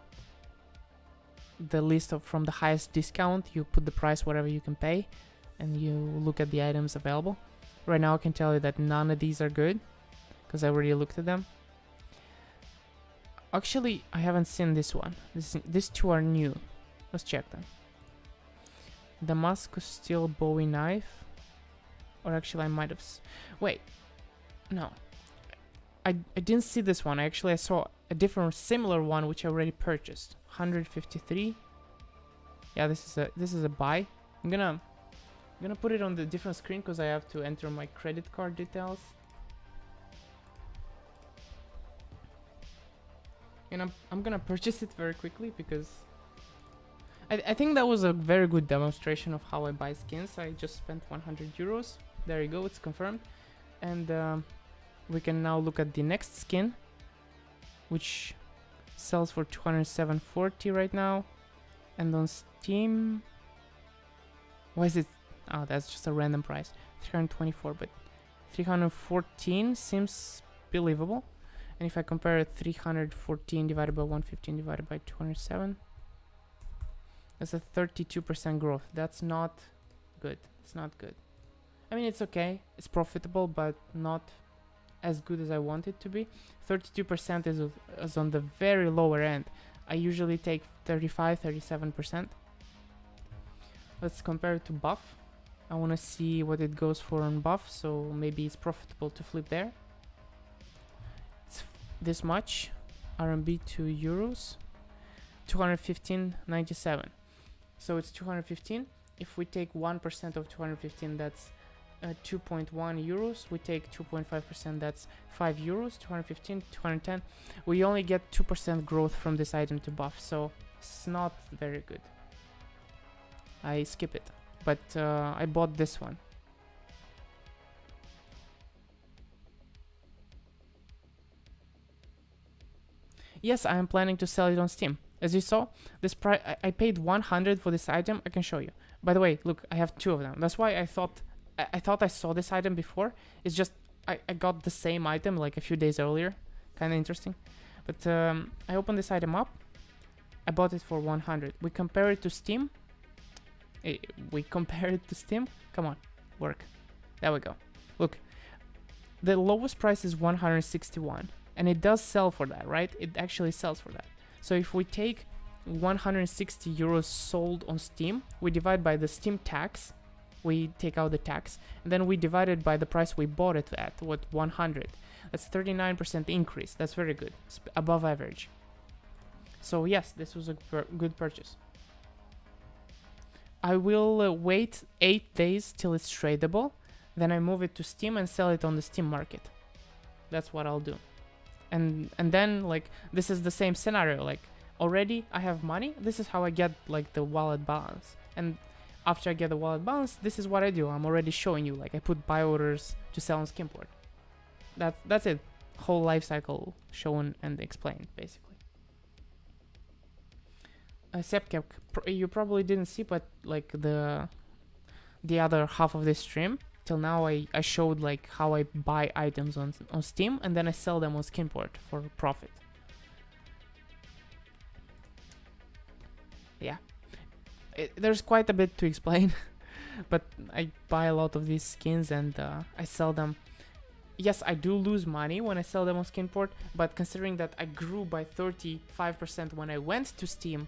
the list of from the highest discount. You put the price whatever you can pay, and you look at the items available. Right now, I can tell you that none of these are good because I already looked at them. Actually, I haven't seen this one. These two are new. Let's check them. Damascus steel Bowie knife. Or actually, I might have... Wait. No. I didn't see this one. I saw a different, similar one, which I already purchased. 153. Yeah, this is a buy. I'm gonna put it on the different screen because I have to enter my credit card details. And I'm gonna purchase it very quickly because I think that was a very good demonstration of how I buy skins. I just spent 100 euros. There you go, it's confirmed. And we can now look at the next skin, which sells for 207.40 right now. And on Steam, why is it? Oh, that's just a random price. 324, but 314 seems believable. And if I compare it, 314 divided by 115 divided by 207, that's a 32% growth. That's not good. It's not good. I mean, it's okay. It's profitable, but not as good as I want it to be. 32% is on the very lower end. I usually take 35, 37%. Let's compare it to buff. I want to see what it goes for on buff, so maybe it's profitable to flip there. It's this much. RMB to euros. 215.97. So it's 215. If we take 1% of 215, that's 2.1 euros. We take 2.5%, that's 5 euros. 215, 210. We only get 2% growth from this item to buff, so it's not very good. I skip it, but I bought this one. Yes, I am planning to sell it on Steam. As you saw, this price I paid 100 for this item. I can show you. By the way, look, I have two of them. That's why I thought I saw this item before. It's just I got the same item like a few days earlier. Kind of interesting. But I opened this item up. I bought it for 100. We compare it to Steam. Come on, work. There we go. Look, the lowest price is 161, and it does sell for that, right? It actually sells for that. So if we take 160 euros sold on Steam, we divide by the Steam tax, we take out the tax, and then we divide it by the price we bought it at, what, 100. That's 39% increase. That's very good. It's above average. So yes, this was a good purchase. I will wait 8 days till it's tradable, then I move it to Steam and sell it on the Steam market. That's what I'll do. And then, like, this is the same scenario. Like, already I have money. This is how I get, like, the wallet balance. And after I get the wallet balance, this is what I do. I'm already showing you. Like, I put buy orders to sell on Skimport. That's it. Whole life cycle shown and explained, basically. Sepcap, you probably didn't see, but like the other half of this stream till now, I showed like how I buy items on Steam and then I sell them on Skimport for profit. Yeah, there's quite a bit to explain, but I buy a lot of these skins and I sell them. Yes, I do lose money when I sell them on Skimport, but considering that I grew by 35% when I went to Steam,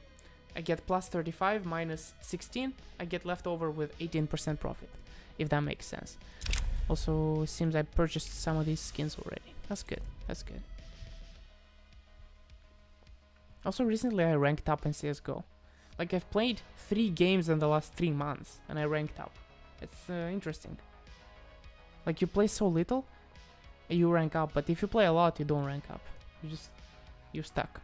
I get plus 35 minus 16, I get left over with 18% profit, if that makes sense. Also, it seems I purchased some of these skins already. That's good, that's good. Also, recently I ranked up in CSGO. Like, I've played 3 games in the last 3 months, and I ranked up. It's interesting. Like, you play so little, you rank up, but if you play a lot, you don't rank up. You're stuck.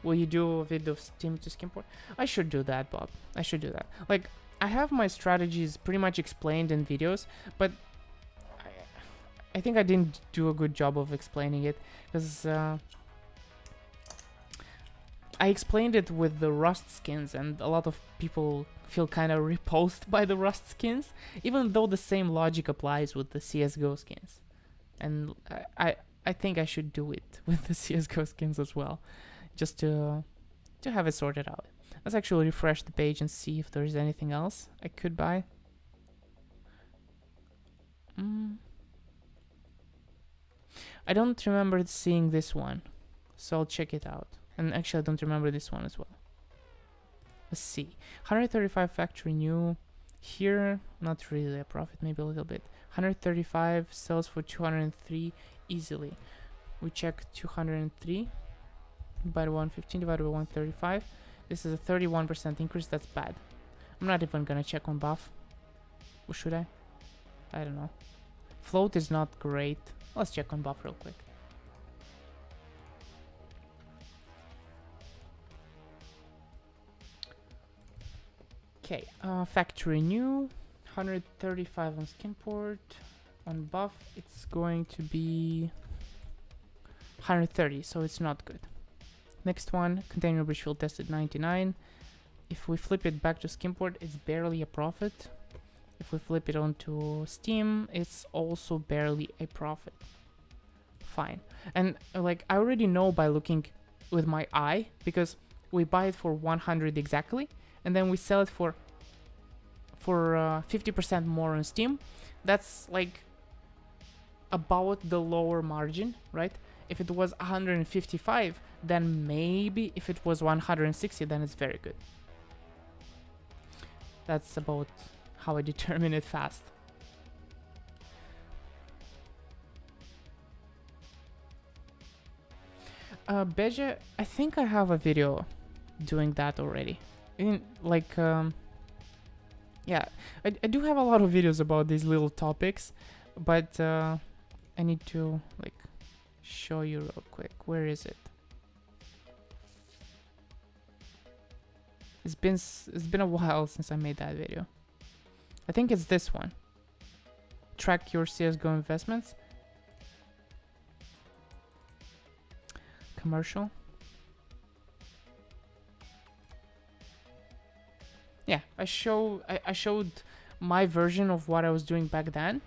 Will you do a video of Steam to Skimport? I should do that, Bob. I should do that. Like, I have my strategies pretty much explained in videos, but I think I didn't do a good job of explaining it, because I explained it with the Rust skins, and a lot of people feel kind of repulsed by the Rust skins, even though the same logic applies with the CSGO skins. and I think I should do it with the CSGO skins as well, just to have it sorted out. Let's actually refresh the page and see if there's anything else I could buy. I don't remember seeing this one, so I'll check it out. And actually, I don't remember this one as well. Let's see. 135 factory new. Here, not really a profit, maybe a little bit. 135 sells for 203 easily. We check 203 divided by 115 divided by 135. This is a 31% increase. That's bad. I'm not even gonna check on buff. Or should I? I don't know. Float is not great. Let's check on buff real quick. Okay, factory new, 135 on skin port. On buff, it's going to be 130, so it's not good. Next one, container breach field tested 99. If we flip it back to skin port, it's barely a profit. If we flip it onto Steam, it's also barely a profit. Fine. And like, I already know by looking with my eye, because we buy it for 100 exactly, and then we sell it for 50% more on Steam. That's like about the lower margin, right? If it was 155, then maybe. If it was 160, then it's very good. That's about how I determine it fast. Beja, I think I have a video doing that already. Yeah, I do have a lot of videos about these little topics, but I need to like show you real quick. Where is it? It's been a while since I made that video. I think it's this one. Track your CSGO investments. Commercial. Yeah, I showed my version of what I was doing back then.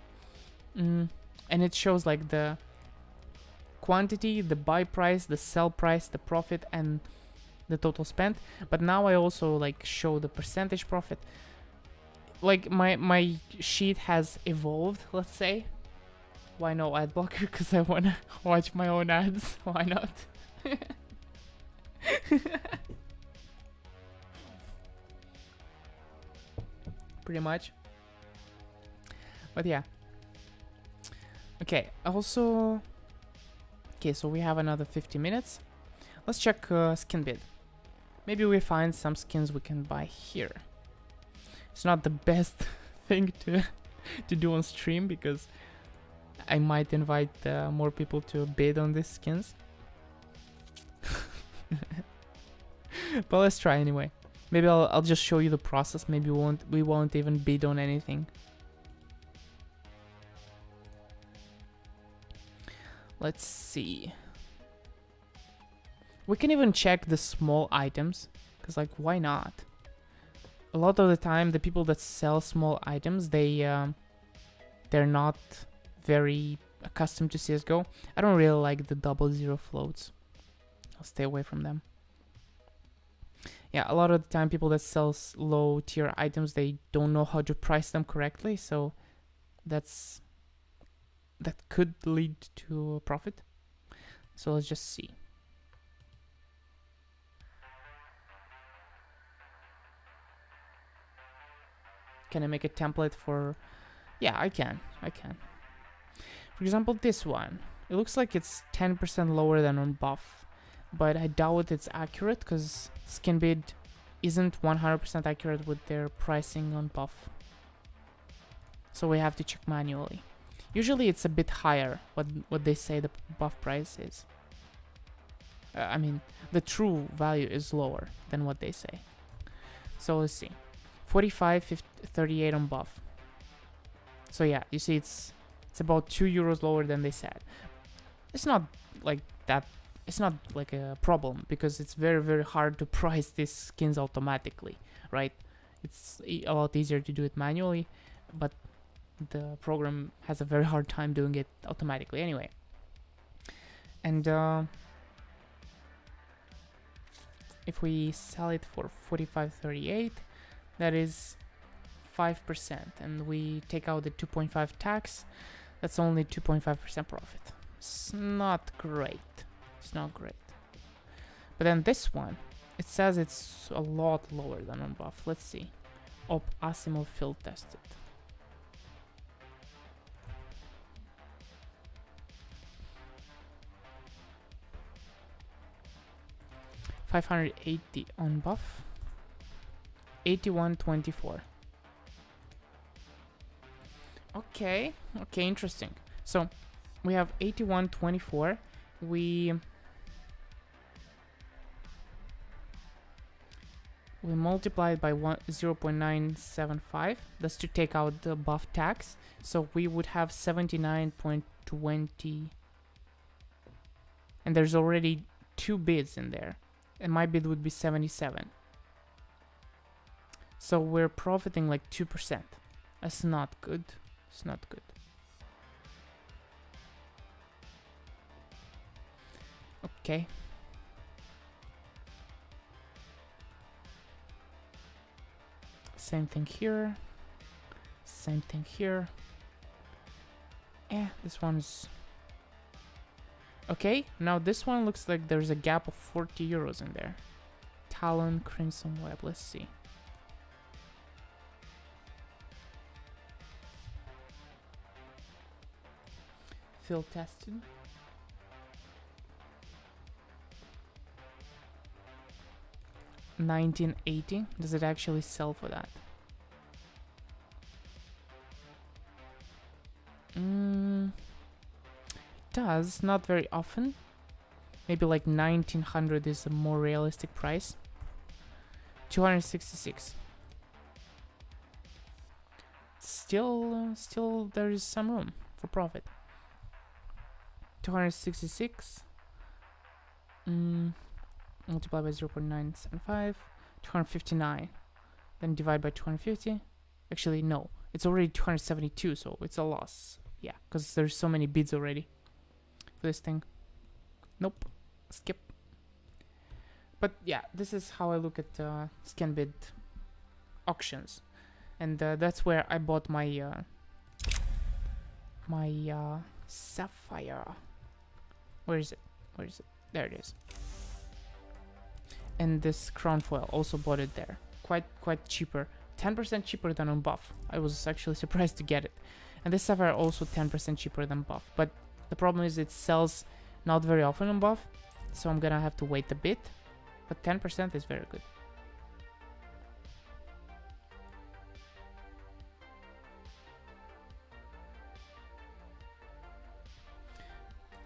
And it shows like the quantity, the buy price, the sell price, the profit, and the total spent. But now I also like show the percentage profit. Like my sheet has evolved, let's say. Why no ad blocker? Because I wanna watch my own ads. Why not? Pretty much. But yeah. Okay, also... Okay, so we have another 50 minutes. Let's check skin bid. Maybe we find some skins we can buy here. It's not the best thing to do on stream, because I might invite more people to bid on these skins. But let's try anyway. Maybe I'll just show you the process. Maybe we won't even bid on anything. Let's see. We can even check the small items, because like, why not? A lot of the time, the people that sell small items, they're not very accustomed to CSGO. I don't really like the 00 floats. I'll stay away from them. Yeah, a lot of the time, people that sell low tier items, they don't know how to price them correctly, so that could lead to a profit. So let's just see. Can I make a template for... Yeah, I can. For example, this one. It looks like it's 10% lower than on buff, but I doubt it's accurate, because SkinBid isn't 100% accurate with their pricing on buff. So we have to check manually. Usually it's a bit higher what they say the buff price is. I mean, the true value is lower than what they say. So let's see. 45, 38 on buff. So yeah, you see it's about €2 lower than they said. It's not like that. It's not like a problem, because it's very, very hard to price these skins automatically, right? It's a lot easier to do it manually, but the program has a very hard time doing it automatically anyway. And if we sell it for 45.38, that is 5%, and we take out the 2.5 tax, that's only 2.5% profit. It's not great. It's not great. But then this one, it says it's a lot lower than on buff. Let's see. Op Asimov field tested. $580 on buff. 81.24. Okay, interesting. So we have 81.24. We multiply it by 0.975. That's to take out the buff tax. So we would have 79.20. And there's already 2 bids in there. And my bid would be 77. So we're profiting like 2%. That's not good. It's not good. Okay. Same thing here. Same thing here. This one's... Okay, now this one looks like there's a gap of 40 euros in there. Talon, Crimson Web, let's see. Field tested. $19.80. Does it actually sell for that? It does, not very often. Maybe like 1900 is a more realistic price. 266. Still there is some room for profit. 266. Multiply by 0.975. 259. Then divide by 250. Actually, no. It's already 272, so it's a loss. Yeah, because there's so many bids already for this thing. Nope. Skip. But yeah, this is how I look at scan bid auctions. And that's where I bought my Sapphire. Where is it? Where is it? There it is. And this crown foil, also bought it there. Quite cheaper. 10% cheaper than on buff. I was actually surprised to get it. And this Sapphire also 10% cheaper than buff. But the problem is it sells not very often on buff. So I'm gonna have to wait a bit. But 10% is very good.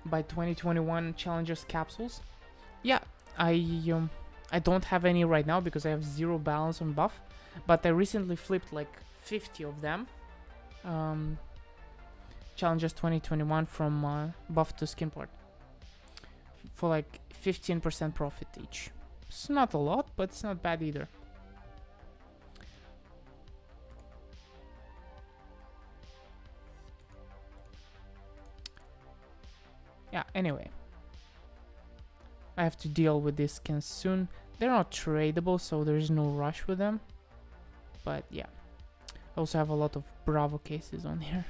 By 2021 Challengers capsules. Yeah, I don't have any right now because I have 0 balance on buff, but I recently flipped like 50 of them. Challengers 2021 from buff to skin port for like 15% profit each. It's not a lot, but it's not bad either. Yeah, anyway. I have to deal with these skins soon. They're not tradable, so there's no rush with them. But yeah. I also have a lot of Bravo cases on here.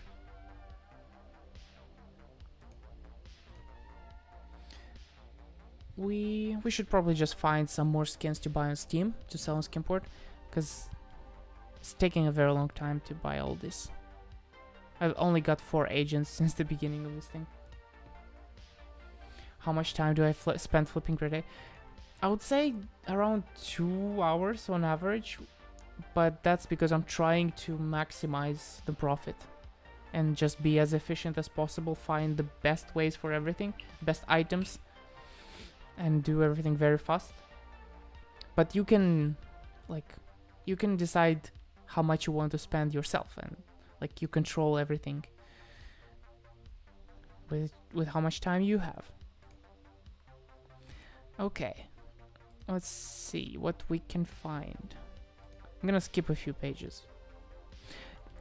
We should probably just find some more skins to buy on Steam to sell on Skinport, because it's taking a very long time to buy all this. I've only got 4 agents since the beginning of this thing. How much time do I spend flipping per day? I would say around 2 hours on average, but that's because I'm trying to maximize the profit and just be as efficient as possible, find the best ways for everything, best items, and do everything very fast. But you can decide how much you want to spend yourself, and like you control everything with how much time you have. Okay, let's see what we can find. I'm gonna skip a few pages.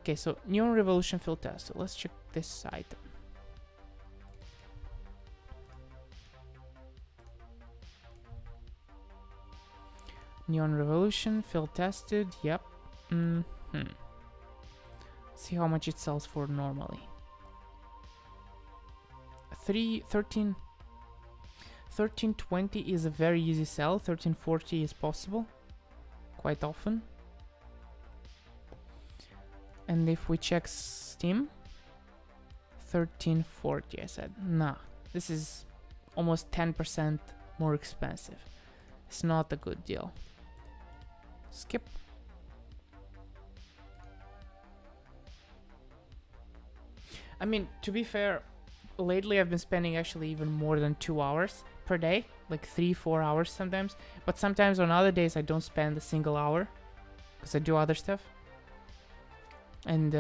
Okay, so Neon Revolution field test. So let's check this item. Neon Revolution field tested. Yep. See how much it sells for normally. 1320 is a very easy sell. 1340 is possible quite often. And if we check Steam, 1340, I said. Nah, this is almost 10% more expensive. It's not a good deal. Skip. I mean, to be fair, lately I've been spending actually even more than 2 hours per day, like 3-4 hours sometimes. But sometimes on other days I don't spend a single hour because I do other stuff. And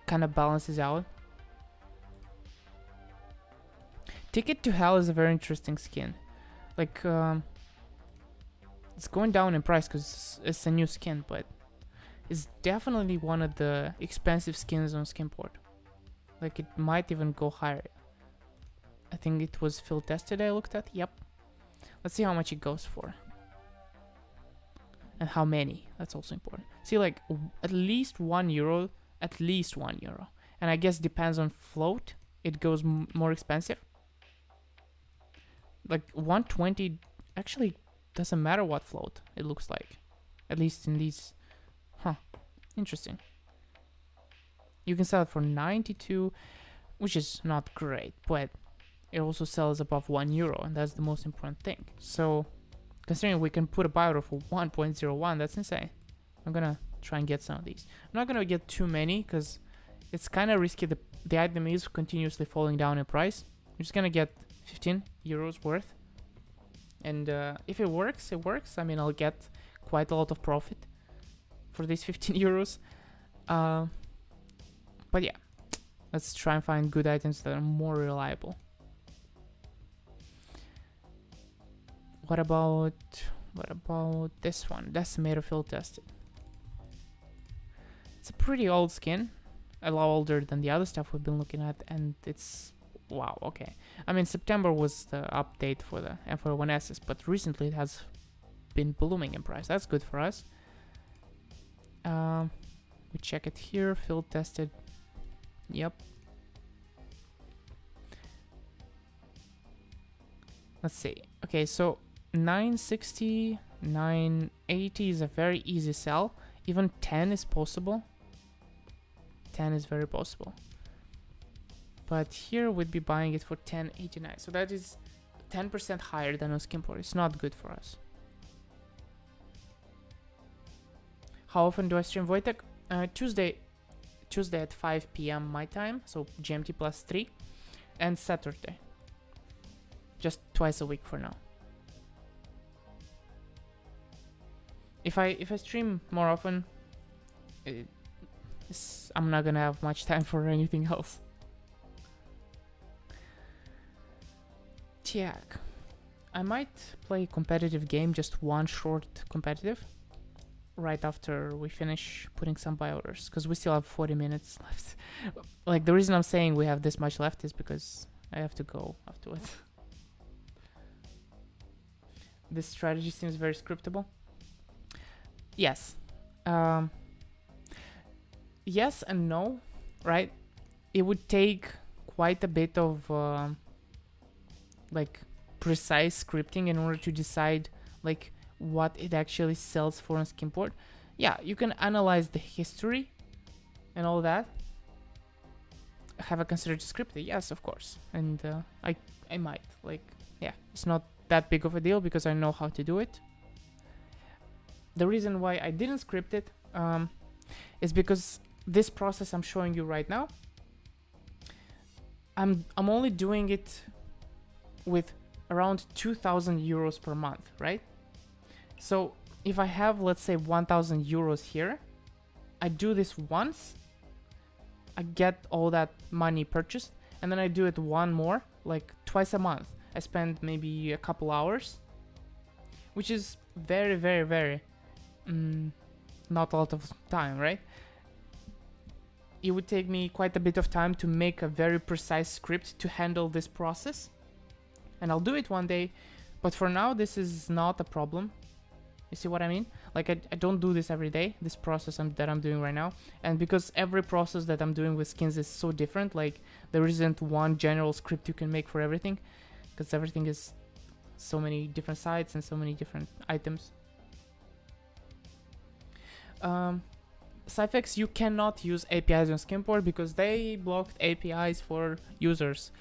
kind of balances out. Ticket to Hell is a very interesting skin. Like, it's going down in price because it's a new skin, but it's definitely one of the expensive skins on Skinport. Like, it might even go higher. I think it was field tested I looked at. Yep. Let's see how much it goes for. And how many. That's also important. See, like, at least €1. At least €1. And I guess depends on float. It goes more expensive. Like, 120 actually doesn't matter what float it looks like. At least in these. Huh. Interesting. You can sell it for 92, which is not great, but it also sells above €1, and that's the most important thing. So, considering we can put a buy order for 1.01, that's insane. I'm gonna try and get some of these. I'm not gonna get too many, because it's kind of risky. The item is continuously falling down in price. I'm just gonna get €15 worth. And if it works, it works. I mean, I'll get quite a lot of profit for these €15. But yeah, let's try and find good items that are more reliable. What about this one? Decimator field tested. It's a pretty old skin, a lot older than the other stuff we've been looking at, and it's wow. Okay, I mean September was the update for the M41Ss, but recently it has been blooming in price. That's good for us. We check it here, field tested. Yep. Let's see. Okay, so 960, 980 is a very easy sell. Even 10 is possible. 10 is very possible. But here we'd be buying it for 1089. So that is 10% higher than on Skinport. It's not good for us. How often do I stream Wojtek? Tuesday at 5 p.m. my time, so GMT plus 3, and Saturday. Just twice a week for now. If I stream more often, I'm not gonna have much time for anything else. Tiak. I might play a competitive game, just one short competitive, right after we finish putting some buy orders, because we still have 40 minutes left. Like, the reason I'm saying we have this much left is because I have to go afterwards. This strategy seems very scriptable. Yes. Yes and no, right? It would take quite a bit of like precise scripting in order to decide like what it actually sells for on Skinport. Yeah, you can analyze the history and all that. Have I considered to script it? Yes, of course. And I might. Like, yeah, it's not that big of a deal because I know how to do it. The reason why I didn't script it is because this process I'm showing you right now, I'm only doing it with around 2,000 euros per month, right? So if I have, let's say, 1,000 euros here, I do this once, I get all that money purchased, and then I do it one more, like twice a month. I spend maybe a couple hours, which is very, very, very not a lot of time, right? it would take me quite a bit of time to make a very precise script to handle this process. And I'll do it one day, but for now this is not a problem. You see what I mean? Like I don't do this every day, this process that I'm doing right now. And because every process that I'm doing with skins is so different, like there isn't one general script you can make for everything, because everything is so many different sites and so many different items. Cyphex, you cannot use APIs on Skimport because they blocked APIs for users.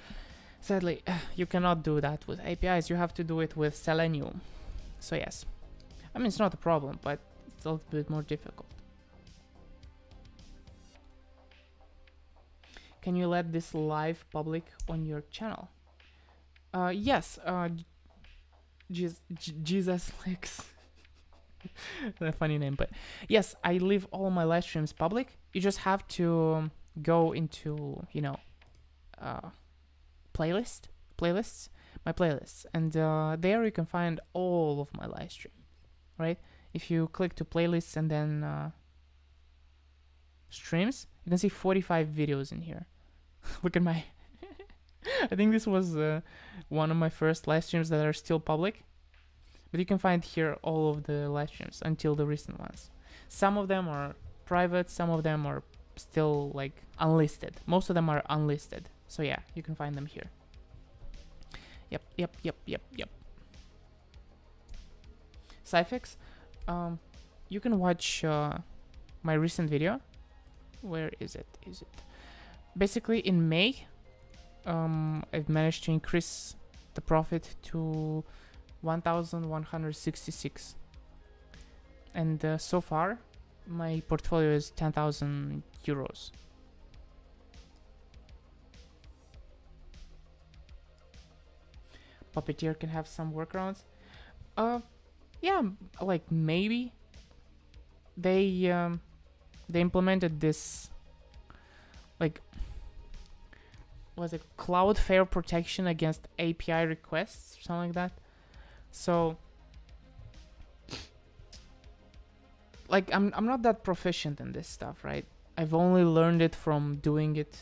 Sadly, you cannot do that with APIs, you have to do it with Selenium. So yes. I mean, it's not a problem, but it's a little bit more difficult. Can you let this live public on your channel? Yes, Jesus Lex. A funny name, but yes, I leave all my live streams public. You just have to go into, you know, playlists, my playlists, and there you can find all of my live stream. Right? If you click to playlists and then streams, you can see 45 videos in here. Look at my I think this was one of my first live streams that are still public, but you can find here all of the live streams until the recent ones. Some of them are private, some of them are still like unlisted. Most of them are unlisted, so yeah, you can find them here. Yep. Cyphex, you can watch my recent video. Where is it? Basically in May, I've managed to increase the profit to 1,166, and so far my portfolio is 10,000 euros. Puppeteer can have some workarounds. Yeah, like maybe they implemented this, like, was it Cloudflare protection against API requests, something like that. So like I'm not that proficient in this stuff, right? I've only learned it from doing it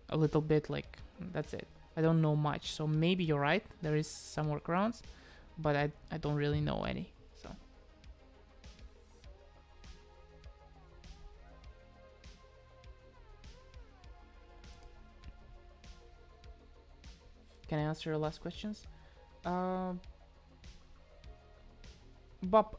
a little bit, like that's it. I don't know much, so maybe you're right, there is some workarounds, but I don't really know any, so. Can I answer your last questions? Bob,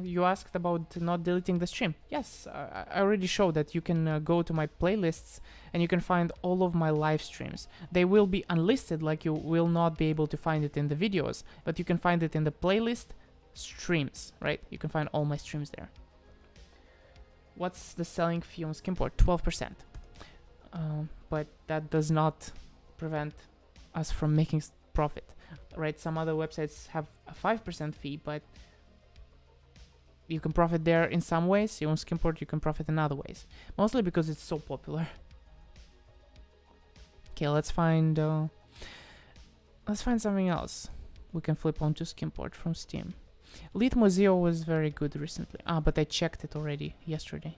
you asked about not deleting the stream. Yes, I already showed that you can go to my playlists and you can find all of my live streams. They will be unlisted, like you will not be able to find it in the videos, but you can find it in the playlist streams, right? You can find all my streams there. What's the selling fee on Skimport? 12%. But that does not prevent us from making profit, right? Some other websites have a 5% fee, but you can profit there in some ways. You on Skimport, you can profit in other ways, mostly because it's so popular. Okay, let's find something else. We can flip on to Skimport from Steam. Elite Museo was very good recently. But I checked it already yesterday.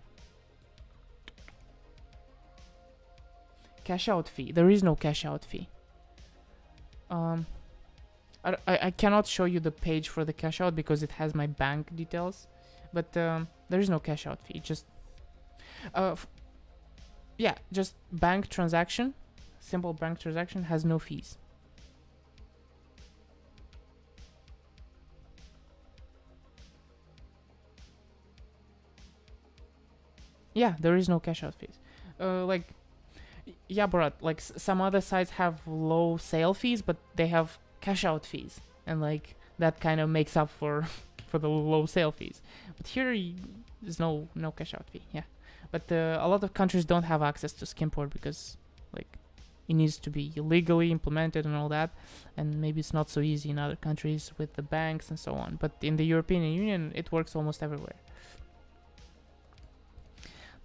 Cash out fee. There is no cash out fee. I cannot show you the page for the cash out because it has my bank details, but there is no cash out fee. Just yeah, just bank transaction, simple bank transaction has no fees. Yeah, there is no cash out fees. Like, yeah, Borat, like some other sites have low sale fees, but they have cash out fees, and like that kind of makes up for the low sale fees. But here there's no cash out fee. Yeah, but a lot of countries don't have access to Skimport because like it needs to be legally implemented and all that, and maybe it's not so easy in other countries with the banks and so on. But in the European Union, it works almost everywhere.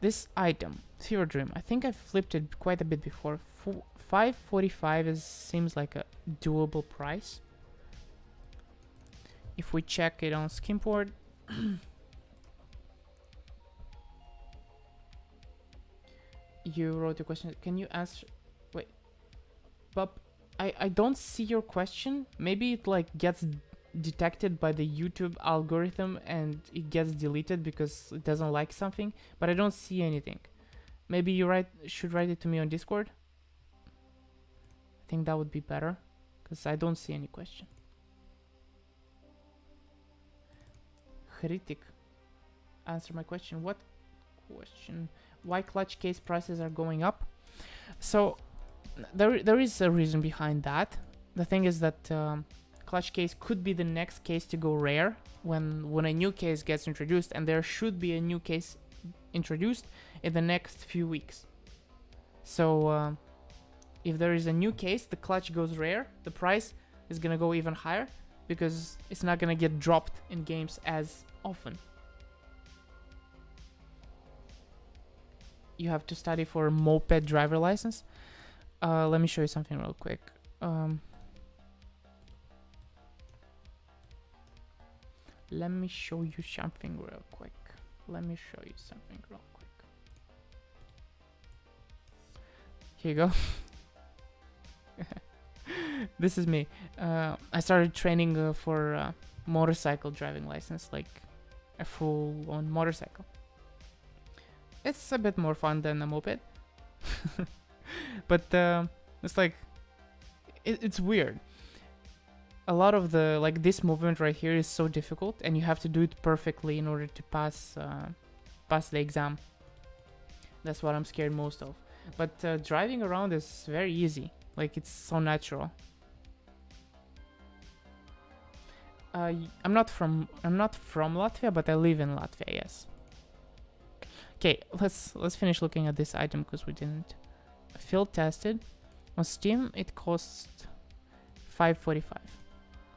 This item, Fever Dream, I think I've flipped it quite a bit before. 545 seems like a doable price. If we check it on Skimport, You wrote a question. Can you answer? Wait, Bob, I don't see your question. Maybe it like gets detected by the YouTube algorithm and it gets deleted because it doesn't like something, but I don't see anything. Maybe you should write it to me on Discord. I think that would be better because I don't see any question. Hritik, answer my question. What question? Why clutch case prices are going up? So there is a reason behind that. The thing is that clutch case could be the next case to go rare when a new case gets introduced, and there should be a new case introduced in the next few weeks. So if there is a new case, the clutch goes rare, the price is gonna go even higher because it's not gonna get dropped in games as often. You have to study for a moped driver license. Let me show you something real quick. Let me show you something real quick. Here you go. This is me. I started training for motorcycle driving license, like a full-on motorcycle. It's a bit more fun than a moped. But it's like it's weird. A lot of the this movement right here is so difficult, and you have to do it perfectly in order to pass the exam. That's what I'm scared most of. But driving around is very easy. Like, it's so natural. I'm not from Latvia, but I live in Latvia. Yes. Okay, let's finish looking at this item because we didn't. Field tested on Steam. It costs $5.45.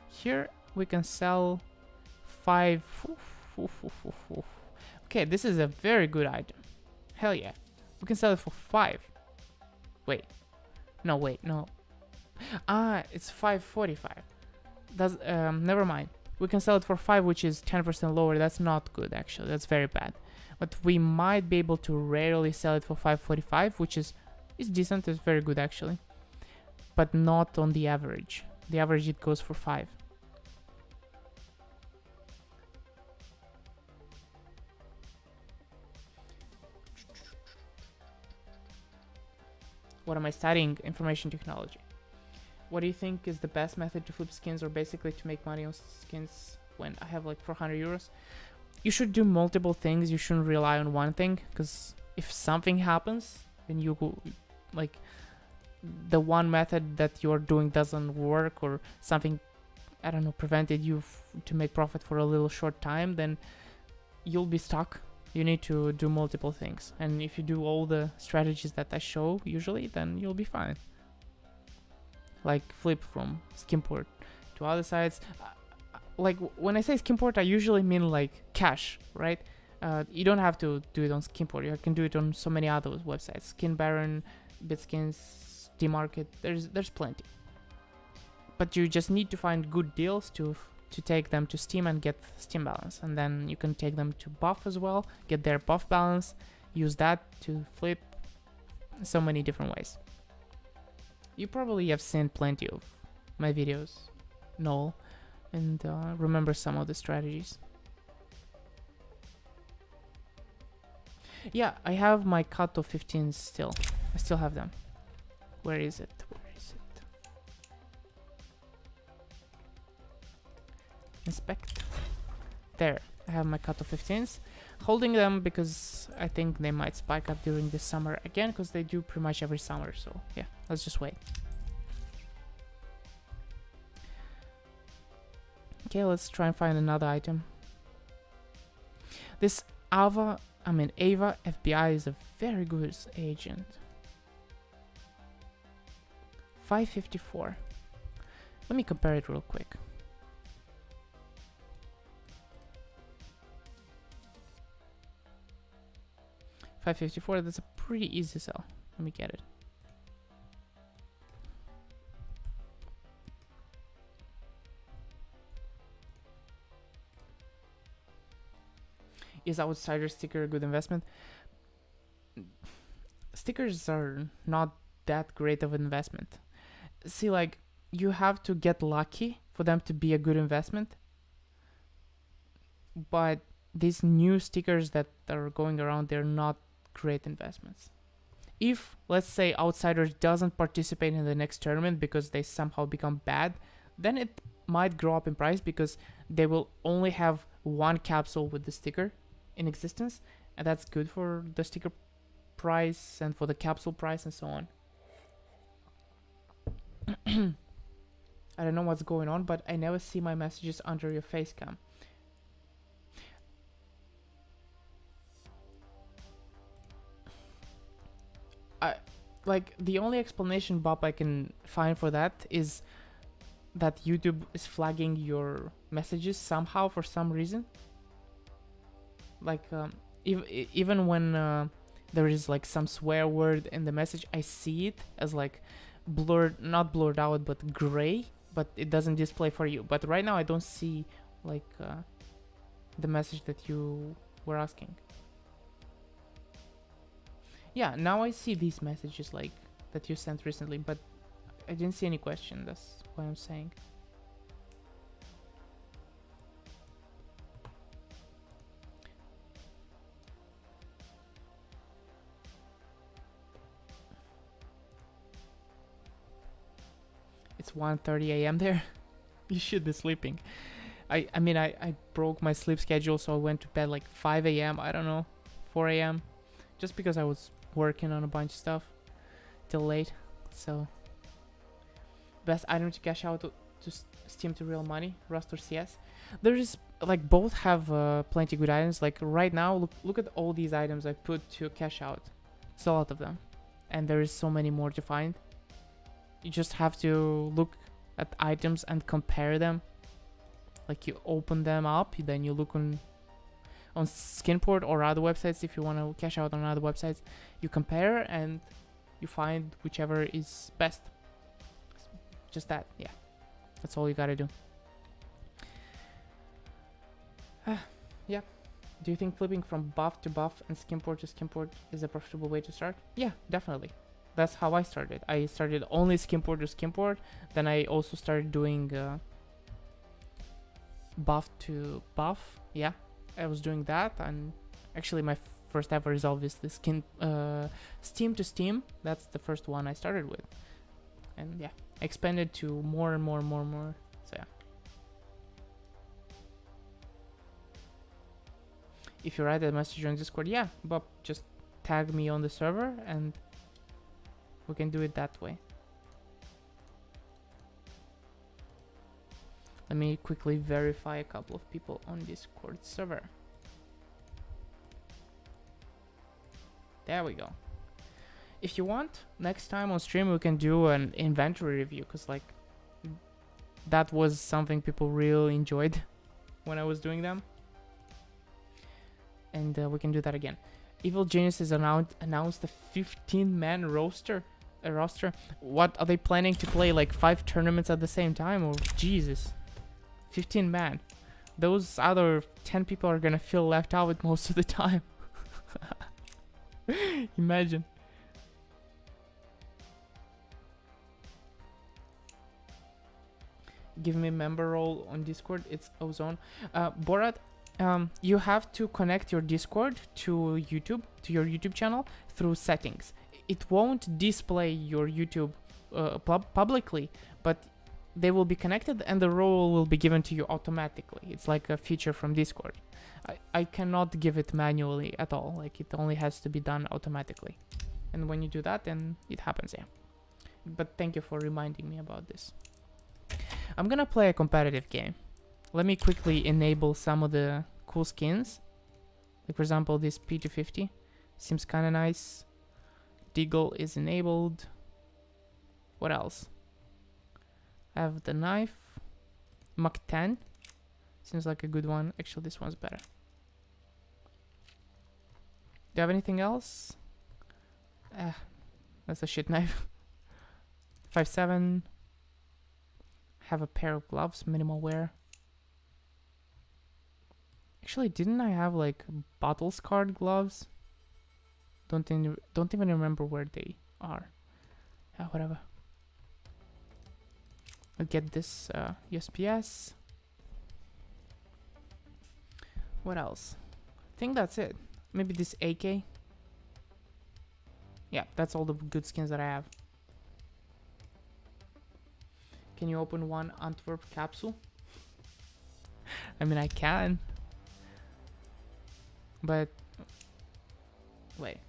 Here we can sell 5. Okay, this is a very good item. Hell yeah, we can sell it for 5. Wait, no. It's $5.45. That's never mind. We can sell it for 5, which is 10% lower. That's not good, actually. That's very bad. But we might be able to rarely sell it for $5.45, which is decent. It's very good, actually. But not on the average. The average, it goes for 5. What am I studying? Information technology. What do you think is the best method to flip skins, or basically to make money on skins when I have like 400 euros? You should do multiple things. You shouldn't rely on one thing, because if something happens, then you go, like, the one method that you're doing doesn't work, or something, I don't know, prevented you to make profit for a little short time, then you'll be stuck. You need to do multiple things. And if you do all the strategies that I show usually, then you'll be fine. Like flip from skinport to other sites. Like when I say skinport, I usually mean like cash, right? You don't have to do it on skinport. You can do it on so many other websites. Skin Baron, Bitskins, Steam Market. There's plenty. But you just need to find good deals to take them to Steam and get Steam balance, and then you can take them to Buff as well, get their Buff balance, use that to flip. So many different ways. You probably have seen plenty of my videos, Noel, and remember some of the strategies. Yeah, I have my cut of 15s still. I still have them. Where is it? Inspect. There, I have my cut of 15s. Holding them because I think they might spike up during the summer again, because they do pretty much every summer. So yeah, let's just wait. Okay, let's try and find another item. This Ava FBI is a very good agent. 554. Let me compare it real quick. $554, that's a pretty easy sell. Let me get it. Is Outsider sticker a good investment? stickers are not that great of an investment. See, like, you have to get lucky for them to be a good investment. But these new stickers that are going around, they're not great investments. If, let's say, Outsiders doesn't participate in the next tournament because they somehow become bad, then it might grow up in price because they will only have one capsule with the sticker in existence, and that's good for the sticker price and for the capsule price and so on. I don't know what's going on, but I never see my messages under your face cam. Like, the only explanation, Bob, I can find for that is that YouTube is flagging your messages somehow for some reason. Like, even when there is like some swear word in the message, I see it as like blurred, not blurred out, but gray, but it doesn't display for you. But right now I don't see like the message that you were asking. Yeah, now I see these messages like that you sent recently, but I didn't see any question. That's what I'm saying. It's 1:30 a.m. there. You should be sleeping. I mean, I broke my sleep schedule, so I went to bed like 5 a.m. I don't know, 4 a.m. just because I was working on a bunch of stuff till late. So best item to cash out to Steam to real money, Rust or CS. There is like both have plenty good items. Like right now, look at all these items I put to cash out. It's a lot of them, and there is so many more to find. You just have to look at items and compare them. Like you open them up, then you look on Skinport or other websites. If you want to cash out on other websites, you compare and you find whichever is best. Just that, yeah. That's all you gotta do. Yeah. Do you think flipping from buff to buff and Skinport to Skinport is a profitable way to start? Yeah, definitely. That's how I started. I started only Skinport to Skinport. Then I also started doing buff to buff. Yeah, I was doing that, and actually my first ever is obviously Steam to Steam. That's the first one I started with, and yeah, I expanded to more and more and more and more. So yeah. If you write a message on Discord, yeah, Bob, just tag me on the server and we can do it that way. Let me quickly verify a couple of people on Discord server. There we go. If you want, next time on stream we can do an inventory review, because like that was something people really enjoyed when I was doing them. And we can do that again. Evil Geniuses announced a 15-man roster. What are they planning to play? Like 5 tournaments at the same time? Or Jesus, 15 man. Those other 10 people are gonna feel left out most of the time. Imagine. Give me member role on Discord. It's Ozone. Borat, you have to connect your Discord to YouTube, to your YouTube channel through settings. It won't display your YouTube publicly, but they will be connected and the role will be given to you automatically. It's like a feature from Discord. I cannot give it manually at all. Like it only has to be done automatically. And when you do that, then it happens, yeah. But thank you for reminding me about this. I'm gonna play a competitive game. Let me quickly enable some of the cool skins. Like for example, this P250 seems kind of nice. Deagle is enabled. What else? I have the knife. Mach 10 seems like a good one. Actually, this one's better. Do you have anything else? That's a shit knife. 5.7. Have a pair of gloves, minimal wear. Actually, didn't I have like bottle scarred gloves? Don't even remember where they are. Whatever. I'll get this USPS. What else? I think that's it. Maybe this AK. Yeah, that's all the good skins that I have. Can you open one Antwerp capsule? I mean, I can. But wait.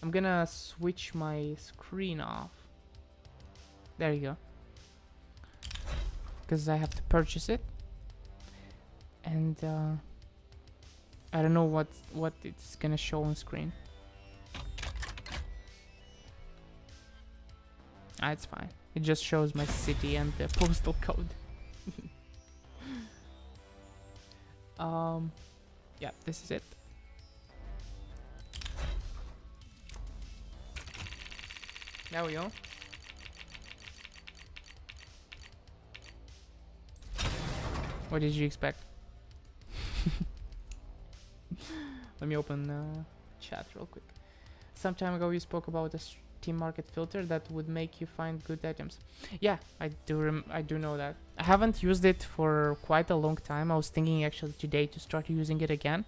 I'm gonna switch my screen off. There you go. Because I have to purchase it. And I don't know what it's gonna show on screen. It's fine. It just shows my city and the postal code. Yeah, this is it. There we go. What did you expect? Let me open chat real quick. Some time ago you spoke about a Steam market filter that would make you find good items. Yeah, I do know that. I haven't used it for quite a long time. I was thinking actually today to start using it again.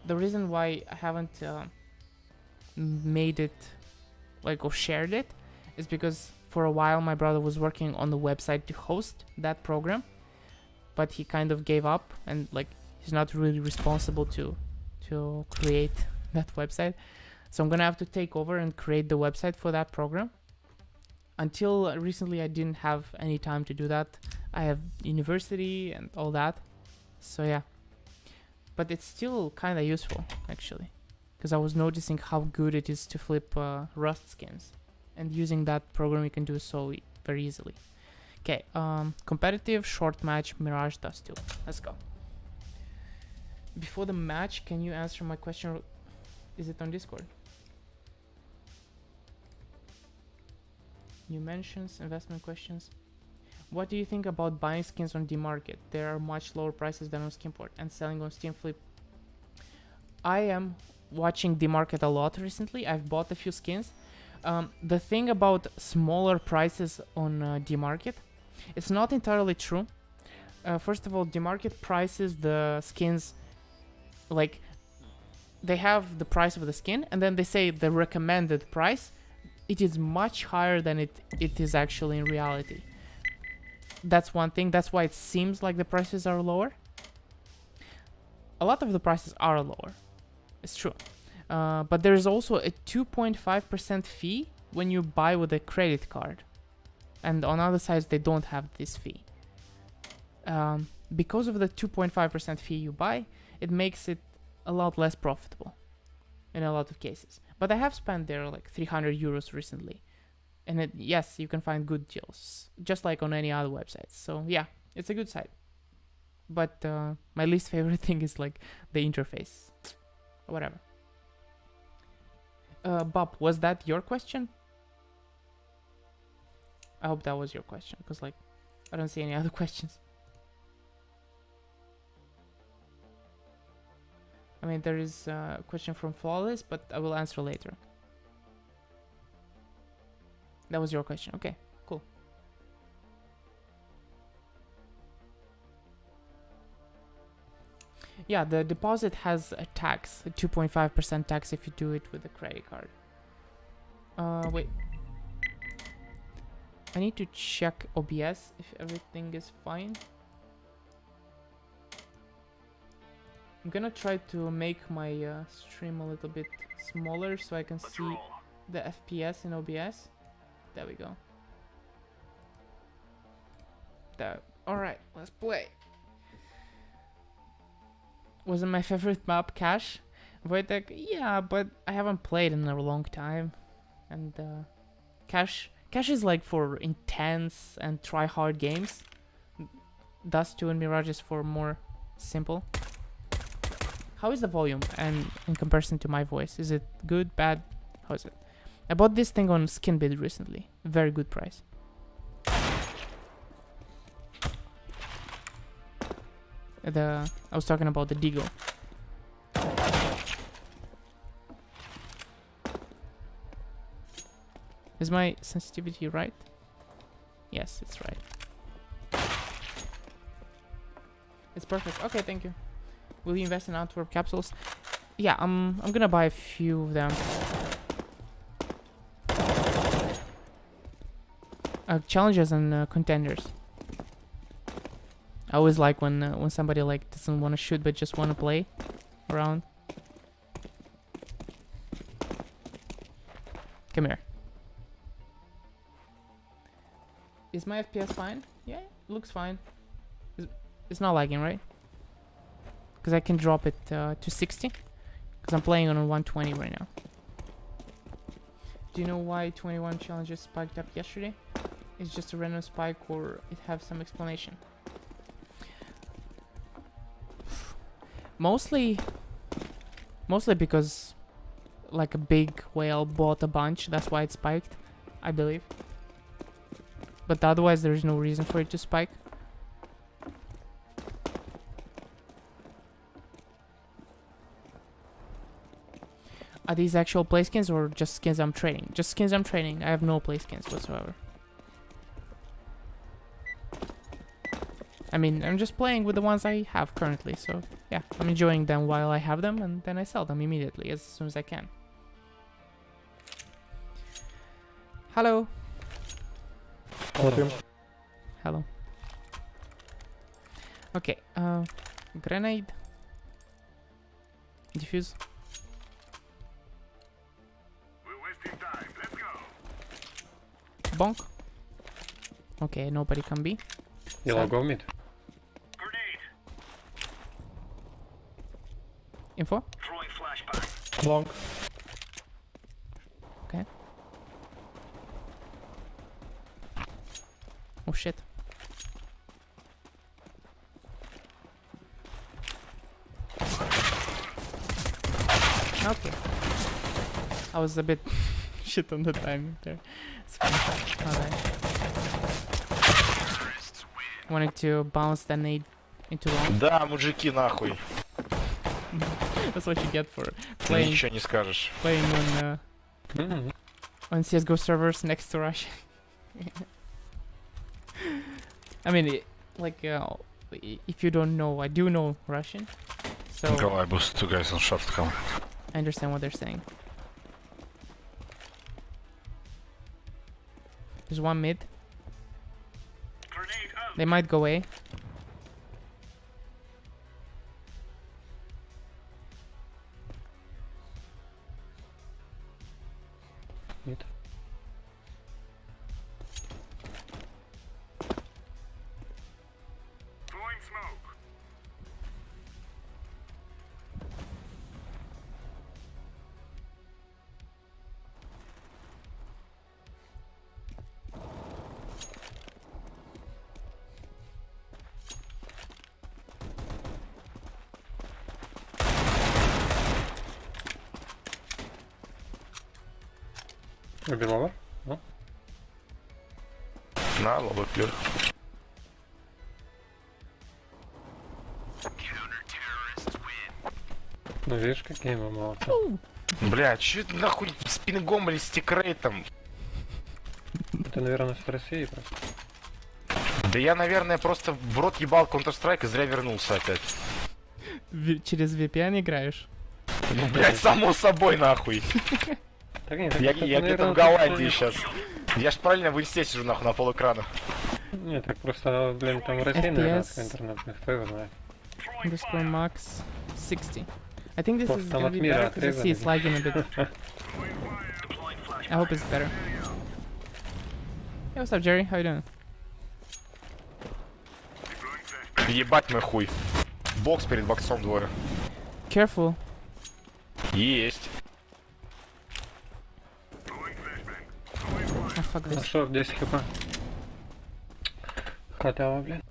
The reason why I haven't made it or shared it is because for a while my brother was working on the website to host that program, but he kind of gave up and he's not really responsible to create that website. So I'm gonna have to take over and create the website for that program. Until recently I didn't have any time to do that. I have university and all that. So yeah. But it's still kind of useful actually, because I was noticing how good it is to flip Rust skins, and using that program you can do so very easily. Okay, competitive, short match, Mirage, Dust 2. Let's go. Before the match, can you answer my question? Is it on Discord? New mentions, investment questions. What do you think about buying skins on DMarket? There are much lower prices than on Skinport, and selling on Steam Flip. I am watching DMarket a lot recently. I've bought a few skins. The thing about smaller prices on DMarket, it's not entirely true. First of all, DMarket prices the skins they have the price of the skin, and then they say the recommended price. It is much higher than it is actually in reality. That's one thing. That's why it seems like the prices are lower. A lot of the prices are lower. It's true. But there is also a 2.5% fee when you buy with a credit card. And on other sides, they don't have this fee. Because of the 2.5% fee you buy, it makes it a lot less profitable in a lot of cases. But I have spent there 300 euros recently. And yes, you can find good deals, just like on any other websites. So yeah, it's a good site. But my least favorite thing is the interface. Whatever. Bob, was that your question? I hope that was your question, because I don't see any other questions. I mean, there is a question from Flawless, but I will answer later. That was your question. Okay, cool. Yeah, the deposit has a tax, a 2.5% tax if you do it with a credit card. Wait. I need to check OBS if everything is fine. I'm gonna try to make my stream a little bit smaller so I can see the FPS in OBS. There we go. Alright, let's play. Wasn't my favorite map Cache? Wojtek, yeah, but I haven't played in a long time. And Cache is for intense and try-hard games. Dust 2 and Mirage is for more simple. How is the volume and in comparison to my voice? Is it good, bad? How is it? I bought this thing on Skinbid recently. Very good price. I was talking about the Deagle. Is my sensitivity right? Yes, it's right. It's perfect. Okay, thank you. Will you invest in Antwerp capsules? Yeah, I'm gonna buy a few of them. Challenges and contenders. I always like when somebody like doesn't want to shoot but just want to play around. Come here. Is my FPS fine? Yeah, it looks fine. It's not lagging, right? Because I can drop it to 60. Because I'm playing on a 120 right now. Do you know why 21 challenges spiked up yesterday? It's just a random spike or it have some explanation? Mostly because like a big whale bought a bunch, that's why it spiked, I believe. But otherwise there's no reason for it to spike. Are these actual play skins or just skins I'm trading? Just skins I'm trading. I have no play skins whatsoever. I mean, I'm just playing with the ones I have currently, so yeah, I'm enjoying them while I have them, and then I sell them immediately as soon as I can. Hello. Hello. Hello. Okay, grenade. Diffuse. We're wasting time. Let's go. Bonk. Okay, nobody can be. Yellow, go mid. Grenade. Info. Throwing flashbang. Long. Okay. Oh shit. Okay. I was a bit shit on the timing there. It's fine. Alright. Wanted to bounce the nade into long. Да, мужики, нахуй. That's what you get for Ты playing ничего не скажешь. on CSGO servers next to Russia. I mean, if you don't know, I do know Russian, so Go, I boost two guys on short come. I understand what they're saying. There's one mid. Grenade out. They might go A. Mid. Throwing smoke. Maybe lower? No? На, лоба клир. Ну видишь, какие мы молодцы. Бля, чё это нахуй с пингом или с тикрейтом? Это, наверное, с России просто. Да я, наверное, просто в рот ебал Counter-Strike и зря вернулся опять. Через VPN играешь? Блять, само собой нахуй. Так нет, Я это, где-то наверное, в Голландии просто- сейчас. Я ж правильно в инсте сижу нахуй на полэкрана. Нет, так просто, блин, там в России, наверное, FPS. интернет, кто его знает. Underscore max 60. I think this is Там gonna от be мира better because I see it's отрезали. lagging a bit. I hope it's better. Hey, what's up, Jerry? How you doing? Ебать мой хуй. Бокс перед боксом двое. Careful. Есть. Oh, fuck Ну this. что, 10 хп. Хватало, блин.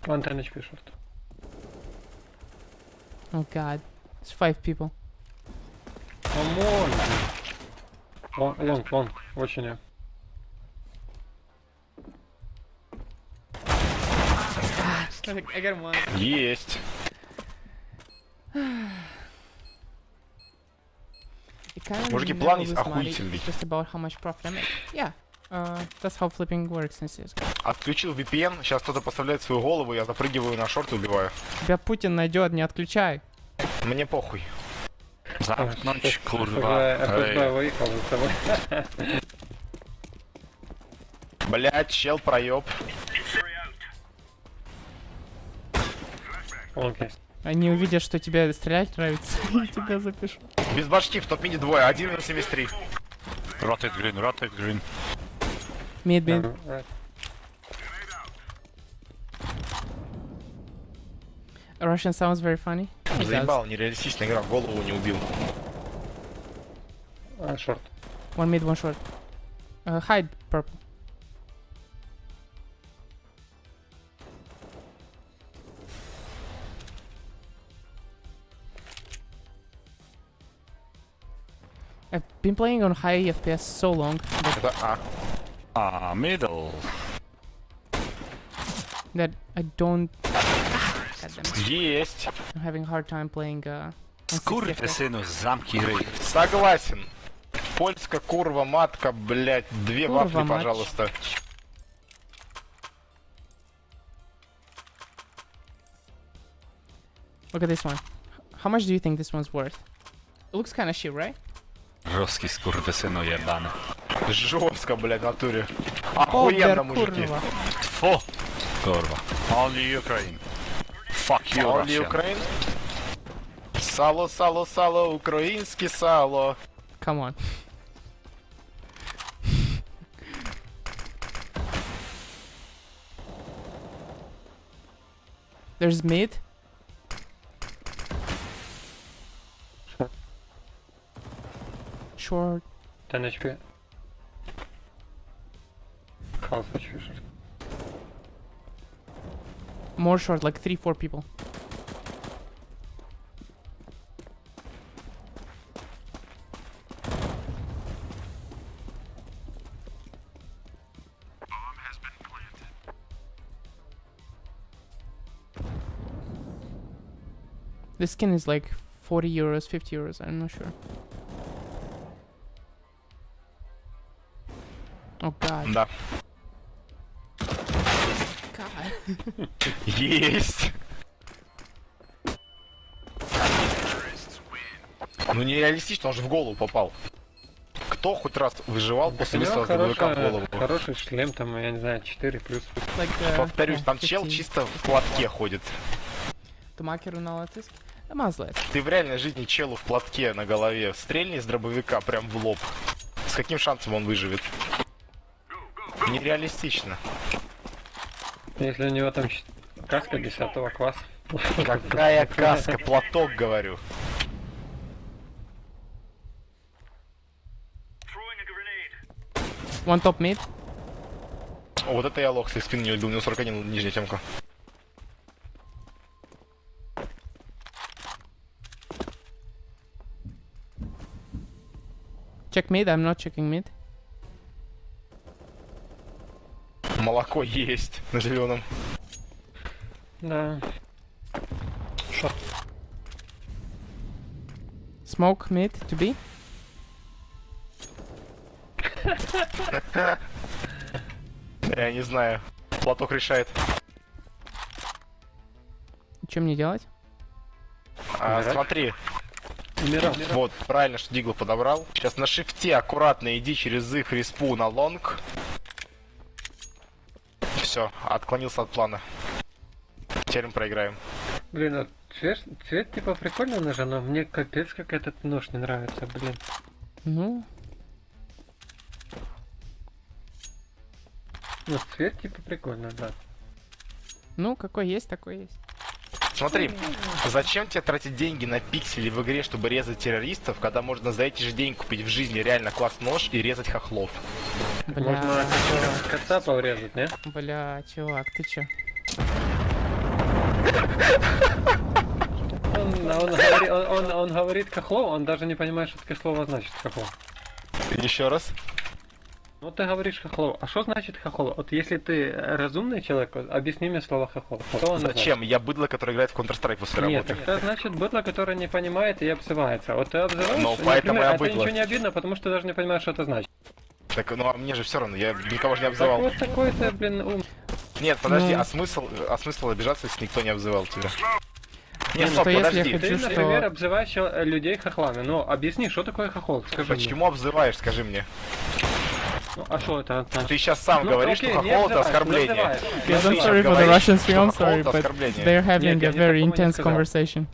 One 10 HP short. Oh god. It's 5 people. Камон! Лонг, очень я. I got him once. Есть. It kind of Мужики, never план lose есть money, охуительный. it's just about how much profit I make. Yeah, that's how flipping works in CSGO. Отключил VPN, сейчас кто-то поставляет свою голову, я запрыгиваю на шорт и убиваю. Тебя Путин найдет, не отключай. Мне похуй. Zamknąć, kurwa. ФСБ Ej. выехал за тобой. Блять, чел проеб. Он есть. Они увидят, что тебе стрелять нравится, и тебя запишут. Без башки в топ-миде двое, 1 на 73. Rotate green, rotate green. Mid, mid. Right. Russian sounds very funny. It does. Заебал, нереалистичная игра, голову не убил. Шорт. One mid, one short. Hide purple. I've been playing on high FPS so long that, Это Middle. that I don't. God damn it. Есть. I'm having a hard time playing. On 60 Skurwy FPS. synu, zamknij ryj. Согласен. Польска, курва, матка, блять, две Курва, вафли, мать. пожалуйста. Look at this one. How much do you think this one's worth? It looks kind of shit, right? Ruski skurwysynu jebany. Жестко, блять, в натуре. Охуенно, мужики. kurwa. Fu! Kurwa. Only Ukraine. Fuck you, Only Russian. Ukraine. Сало, сало, сало, украинский сало. Come on. There's mid. Short. 10 HP. House HP. More short, like 3-4 people. This skin is like 40 euros, 50 euros, I'm not sure. Oh god. Да. God. Есть. Ну нереалистично, он же в голову попал. Кто хоть раз выживал после У него выстрела с ДВК в голову? хороший шлем, там, я не знаю, 4 плюс. Like, Повторюсь, yeah, там чел 15. чисто в платке ходит. Тумакеру на латыск. Да мазлет. Ты в реальной жизни челу в платке на голове стрельни с дробовика прям в лоб. С каким шансом он выживет? Нереалистично. Если у него там каска 10 класса. Какая каска, платок, говорю. Throwing a grenade. One top mid. О, вот это я лох, с спины не убил, у него 41 нижняя темка. Check mid, I'm not checking mid. Молоко есть на зеленом. Да. Smoke mid to be. Я не знаю. Платок решает. Что мне делать? Умирать? Смотри, Умирал. вот, правильно, что Дигл подобрал. Сейчас на шифте аккуратно иди через их респу на лонг. Все, отклонился от плана. Теперь мы проиграем. Блин, а цвет типа прикольный ножа, но мне капец как этот нож не нравится, блин. Ну, Ну, цвет типа прикольно, да. ну, какой есть, такой есть. Смотри, зачем тебе тратить деньги на пиксели в игре, чтобы резать террористов, когда можно за эти же деньги купить в жизни реально классный нож и резать хохлов? Можно Бля, кацапа врезать, не? бля, чувак, ты чё? Он говорит кахло, он даже не понимает, что такое слово значит кахло. Еще раз. Ну ты говоришь хохол. А что значит хохол? Вот если ты разумный человек, вот объясни мне слово хохол. Что оно Зачем? Я быдло, которое играет в Counter-Strike после значит? Нет, работы. это значит быдло, которое не понимает и обзывается. Вот ты обзываешь, Ну, и, поэтому например, я это быдло. ничего не обидно, потому что ты даже не понимаешь, что это значит. Так, ну а мне же все равно, я никого же не Так обзывал. вот такой ты, блин, ум. Нет, подожди, Ну. а смысл обижаться, если никто не обзывал тебя? Не, Нет, ну, стоп, то если я подожди. хочу- Ты, что- например, обзываешь людей хохлами. Ну, объясни, что такое хохол, скажи мне. Почему обзываешь, скажи мне? Ну, а что это значит? Ты сейчас сам Ну, говоришь, окей, что не хохол это обзывай, не оскорбление. обзывай. Yes, I'm Ты sorry for the говоришь, Russian что stream, I'm хохол sorry, это but оскорбление. they're having Нет, я a не very такого не intense сказал. conversation.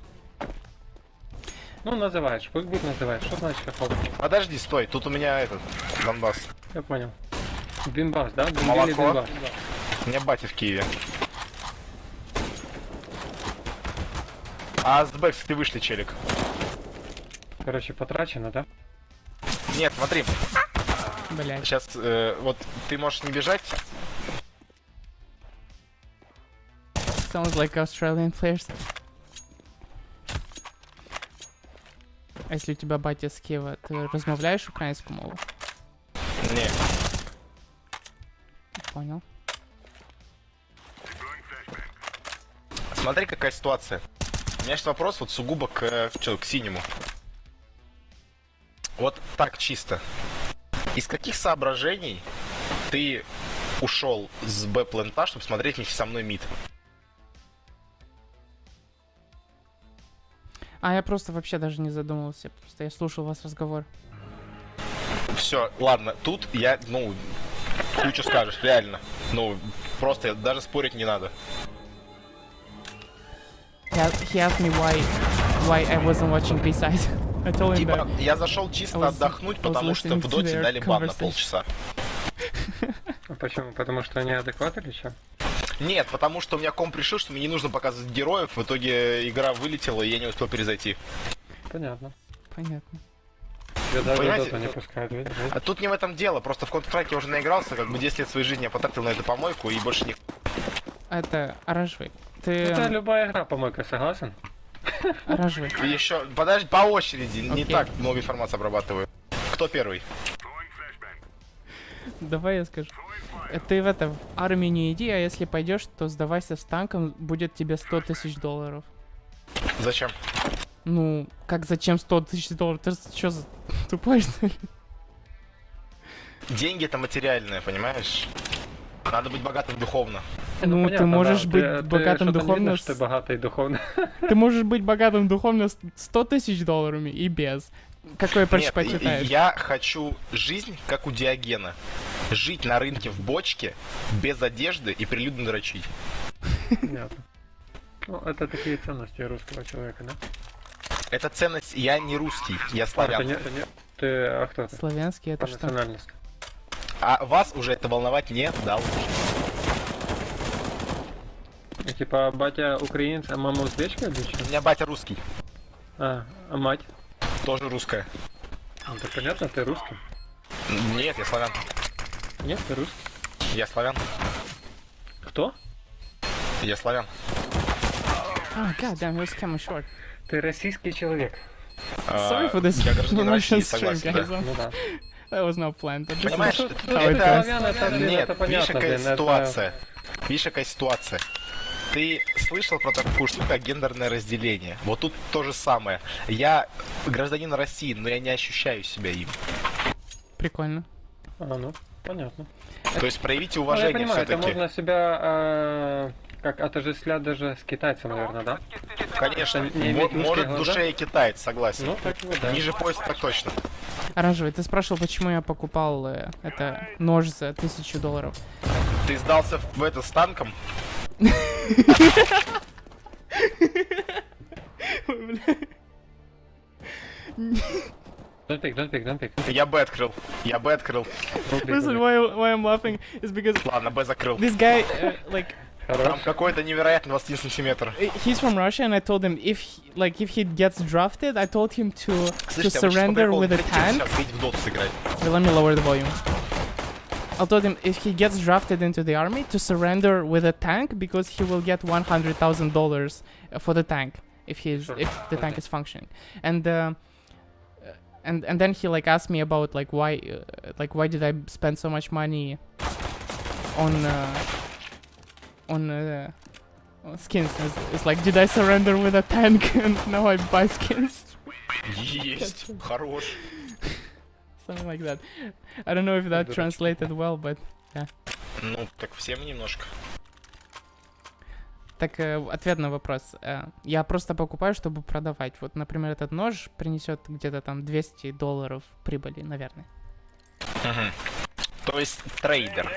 Ну, называешь, пусть будет называешь. Что значит хохол? Подожди, стой, тут у меня этот, Донбасс. Я понял. Бимбас, да? Бимбили Молоко. бимбас. У меня батя в Киеве. А с Бэкс ты вышли, челик. Короче, потрачено, да? Нет, смотри, Блять. сейчас вот ты можешь не бежать. Sounds like Australian players. А если у тебя батя з Києва, ти розмовляєш українську мову? Не, Понял. смотри, какая ситуация. У меня есть вопрос вот сугубо к синему. Вот так чисто. Из каких соображений ты ушел с Б-плента, чтобы смотреть вместе со мной мид? А я просто вообще даже не задумывался, просто я слушал вас разговор. Все, ладно, тут я, ну, кучу скажешь, реально. Ну, просто даже спорить не надо. He asked me why I wasn't watching B-side. I told him Типа, that. я зашел чисто I was- отдохнуть, I was потому что listening в to доте their дали бан на conversation. полчаса. А почему? Потому что они адекваты или что? Нет, потому что у меня комп решил, что мне не нужно показывать героев, в итоге игра вылетела, и я не успел перезайти. Понятно. Понятно. Я даже Понимаете, доту не пускают, видишь? А тут не в этом дело, просто в Counter-Strike я уже наигрался, как бы 10 лет своей жизни я потратил на эту помойку, и больше не... Это оранжевый. Это Ты любая игра, помойка, согласен? оранжевый. И еще, подожди, по очереди, не Окей. так много информации обрабатываю. Кто первый? Давай я скажу. Ты в это в армию не иди, а если пойдешь, то сдавайся с танком, будет тебе 100 тысяч долларов. Зачем? Ну, как зачем 100 тысяч долларов? Ты что за тупой, что ли? Деньги это материальное, понимаешь? Надо быть богатым духовно. Ну, ты понятно, можешь да. быть Ты богатым что-то не духовно. видно, что ты богатый духовно. Ты можешь быть богатым духовно с 100 тысяч долларами и без. Какой предпочитаешь? Я хочу жизнь, как у Диогена. Жить на рынке в бочке, без одежды и прилюдно дрочить. Понятно. Ну, это такие ценности русского человека, да? Это ценность, я не русский, я А, славян. а кто ты? Славянский По это что? национальности. А вас уже это волновать не должно. И, типа, батя украинец, а мама узбечка или что? У меня батя русский, А мать? тоже русская. Ну, так понятно, ты русский. Нет, я славян. Нет, ты русский. Я славян. Кто? Я славян. Oh, god damn, he was coming short. Ты российский человек. Sorry for this Я гражданин России, Russian stream, согласен, guys. да. Ну да. That was not planned, but this Понимаешь, is это... how it это- goes. Славян, это, блин, Нет, это видишь, понятно, какая блин, это- ситуация. Видишь, какая ситуация. Ты слышал про такую штуку, как гендерное разделение? Вот тут то же самое. Я гражданин России, но я не ощущаю себя им. Прикольно. ну, понятно. То есть проявите Ну, я уважение понимаю, это все-таки. можно себя как отождествлять даже с китайцем, наверное, да? Конечно, не иметь русские может в глаза? душе и китаец, согласен. Ну, так вот, да. Ниже пояса так точно. Оранжевый, ты спрашивал, почему я покупал это нож за 1000 долларов. Ты сдался в это с танком? Don't pick. Я Б открыл. Я Б открыл. Listen, why I'm laughing is because Ладно, Б закрыл. this guy, like, Там Хорош. какой-то невероятный 21 сантиметр. he's from Russia, and I told him if he gets drafted, I told him to Слышите, а вы сейчас по surrender приколу with a хотите tank. сейчас выйти в доту сыграть? Wait, let me lower the volume. I told him if he gets drafted into the army to surrender with a tank because he will get $100,000 for the tank if the tank is functioning. And and then he like asked me about like why did I spend so much money on skins. It's like, did I surrender with a tank and now I buy skins? Есть. Хорош. Something like that. I don't know if that translated well, but yeah. Ну, так всем немножко. Так, ответ на вопрос. Я просто покупаю, чтобы продавать. Вот, например, этот нож принесет где-то там $200 прибыли, наверное. Мгм. То есть трейдер.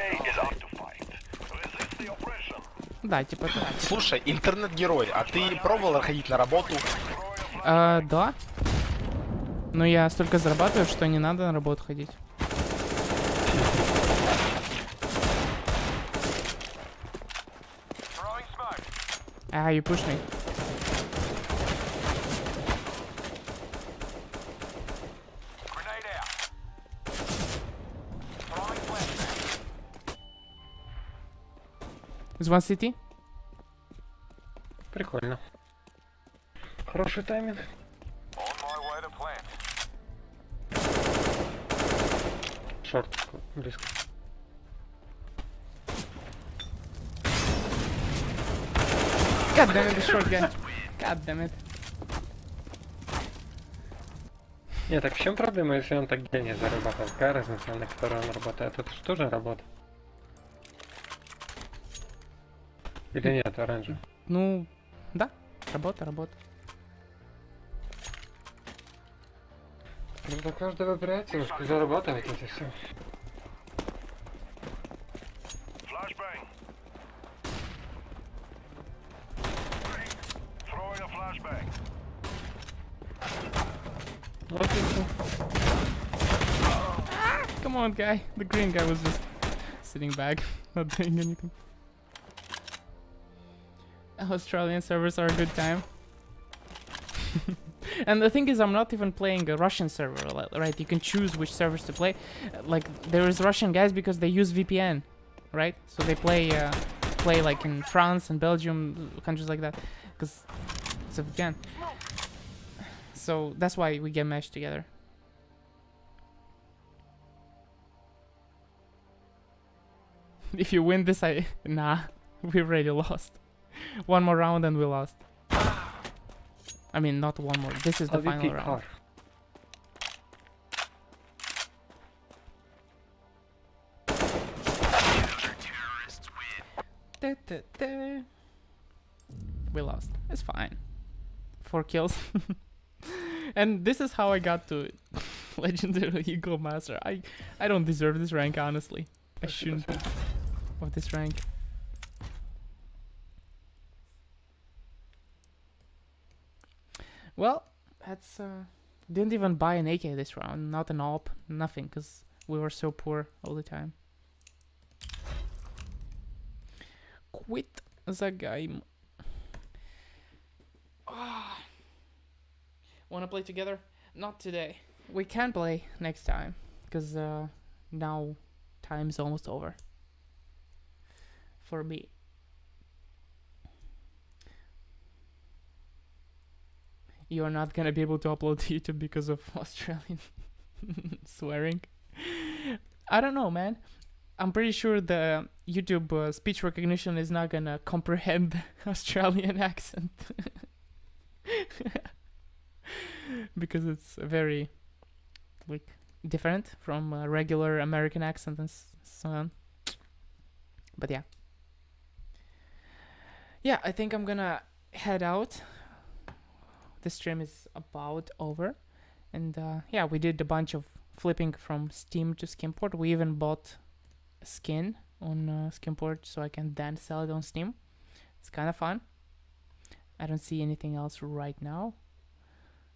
Да, типа так. Слушай, интернет-герой, а ты пробовал ходить на работу? Да. Но я столько зарабатываю, что не надо на работу ходить. You pushed me. Is one city? Прикольно. Хороший тайминг. Шорт близко. God damn it, the short guy. God damn it. Не, так в чем проблема, если он так денег зарабатывает? Какая разница, на которой он работает? Это же тоже работа. Или нет, оранжевый? Ну, да, работа. Ну, за каждого предприятия зарабатывать это все. Flashbang. Throwing a flashbang. Вот и всё. Come on, guy. The green guy was just sitting back, not doing anything. Australian servers are a good time. And the thing is, I'm not even playing a Russian server, right? You can choose which servers to play. Like, there is Russian guys because they use VPN, right? So they play like in France and Belgium, countries like that, because it's a VPN. So that's why we get matched together. If you win this, nah, we already lost. One more round and we lost. I mean, not one more. This is the final round. We lost. It's fine. 4 kills. And this is how I got to Legendary Eagle Master. I don't deserve this rank, honestly. I shouldn't be of this rank. Well, that's didn't even buy an AK this round, not an AWP, nothing, because we were so poor all the time. Quit the game. Wanna play together? Not today. We can play next time, because now time's almost over. For me. You're not gonna be able to upload to YouTube because of Australian swearing. I don't know, man. I'm pretty sure the YouTube speech recognition is not gonna comprehend Australian accent. Because it's very, like, different from a regular American accent and so on. But yeah. Yeah, I think I'm gonna head out. The stream is about over, and yeah, we did a bunch of flipping from Steam to Skimport. We even bought a skin on Skimport so I can then sell it on Steam. It's kind of fun. I don't see anything else right now.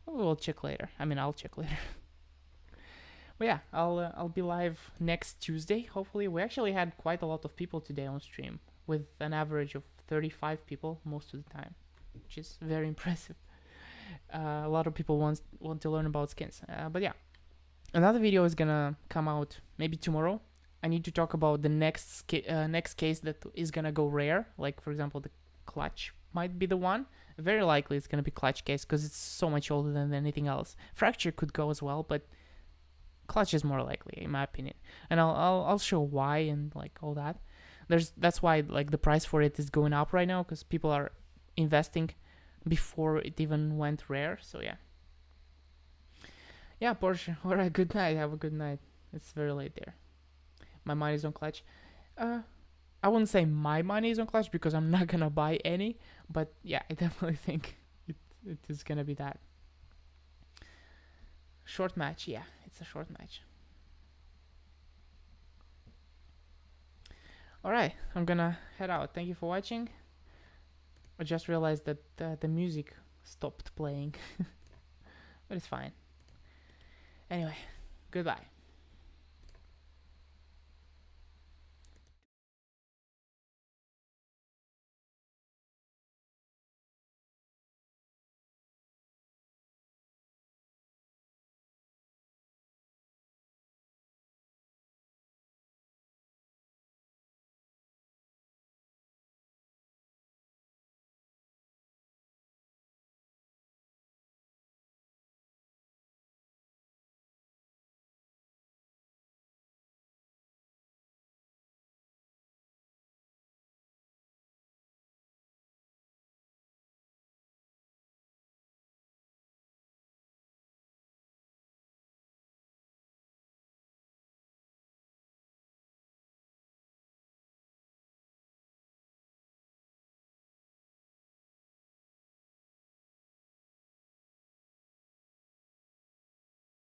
We'll check later. I mean, I'll check later. But yeah, I'll be live next Tuesday. Hopefully, we actually had quite a lot of people today on stream, with an average of 35 people most of the time, which is very impressive. A lot of people want to learn about skins. But yeah, another video is gonna come out maybe tomorrow. I need to talk about the next case that is gonna go rare, like for example the clutch might be the one. Very likely it's gonna be Clutch case because it's so much older than anything else. Fracture could go as well, but Clutch is more likely in my opinion. And I'll show why and like all that. That's why like the price for it is going up right now because people are investing before it even went rare. So yeah. Yeah, Porsche. Alright, good night. Have a good night. It's very late there. My money is on Clutch. I wouldn't say my money is on Clutch because I'm not gonna buy any, but yeah, I definitely think it is gonna be that. Short match, yeah, it's a short match. Alright, I'm gonna head out. Thank you for watching. I just realized that the music stopped playing, but it's fine. Anyway, goodbye.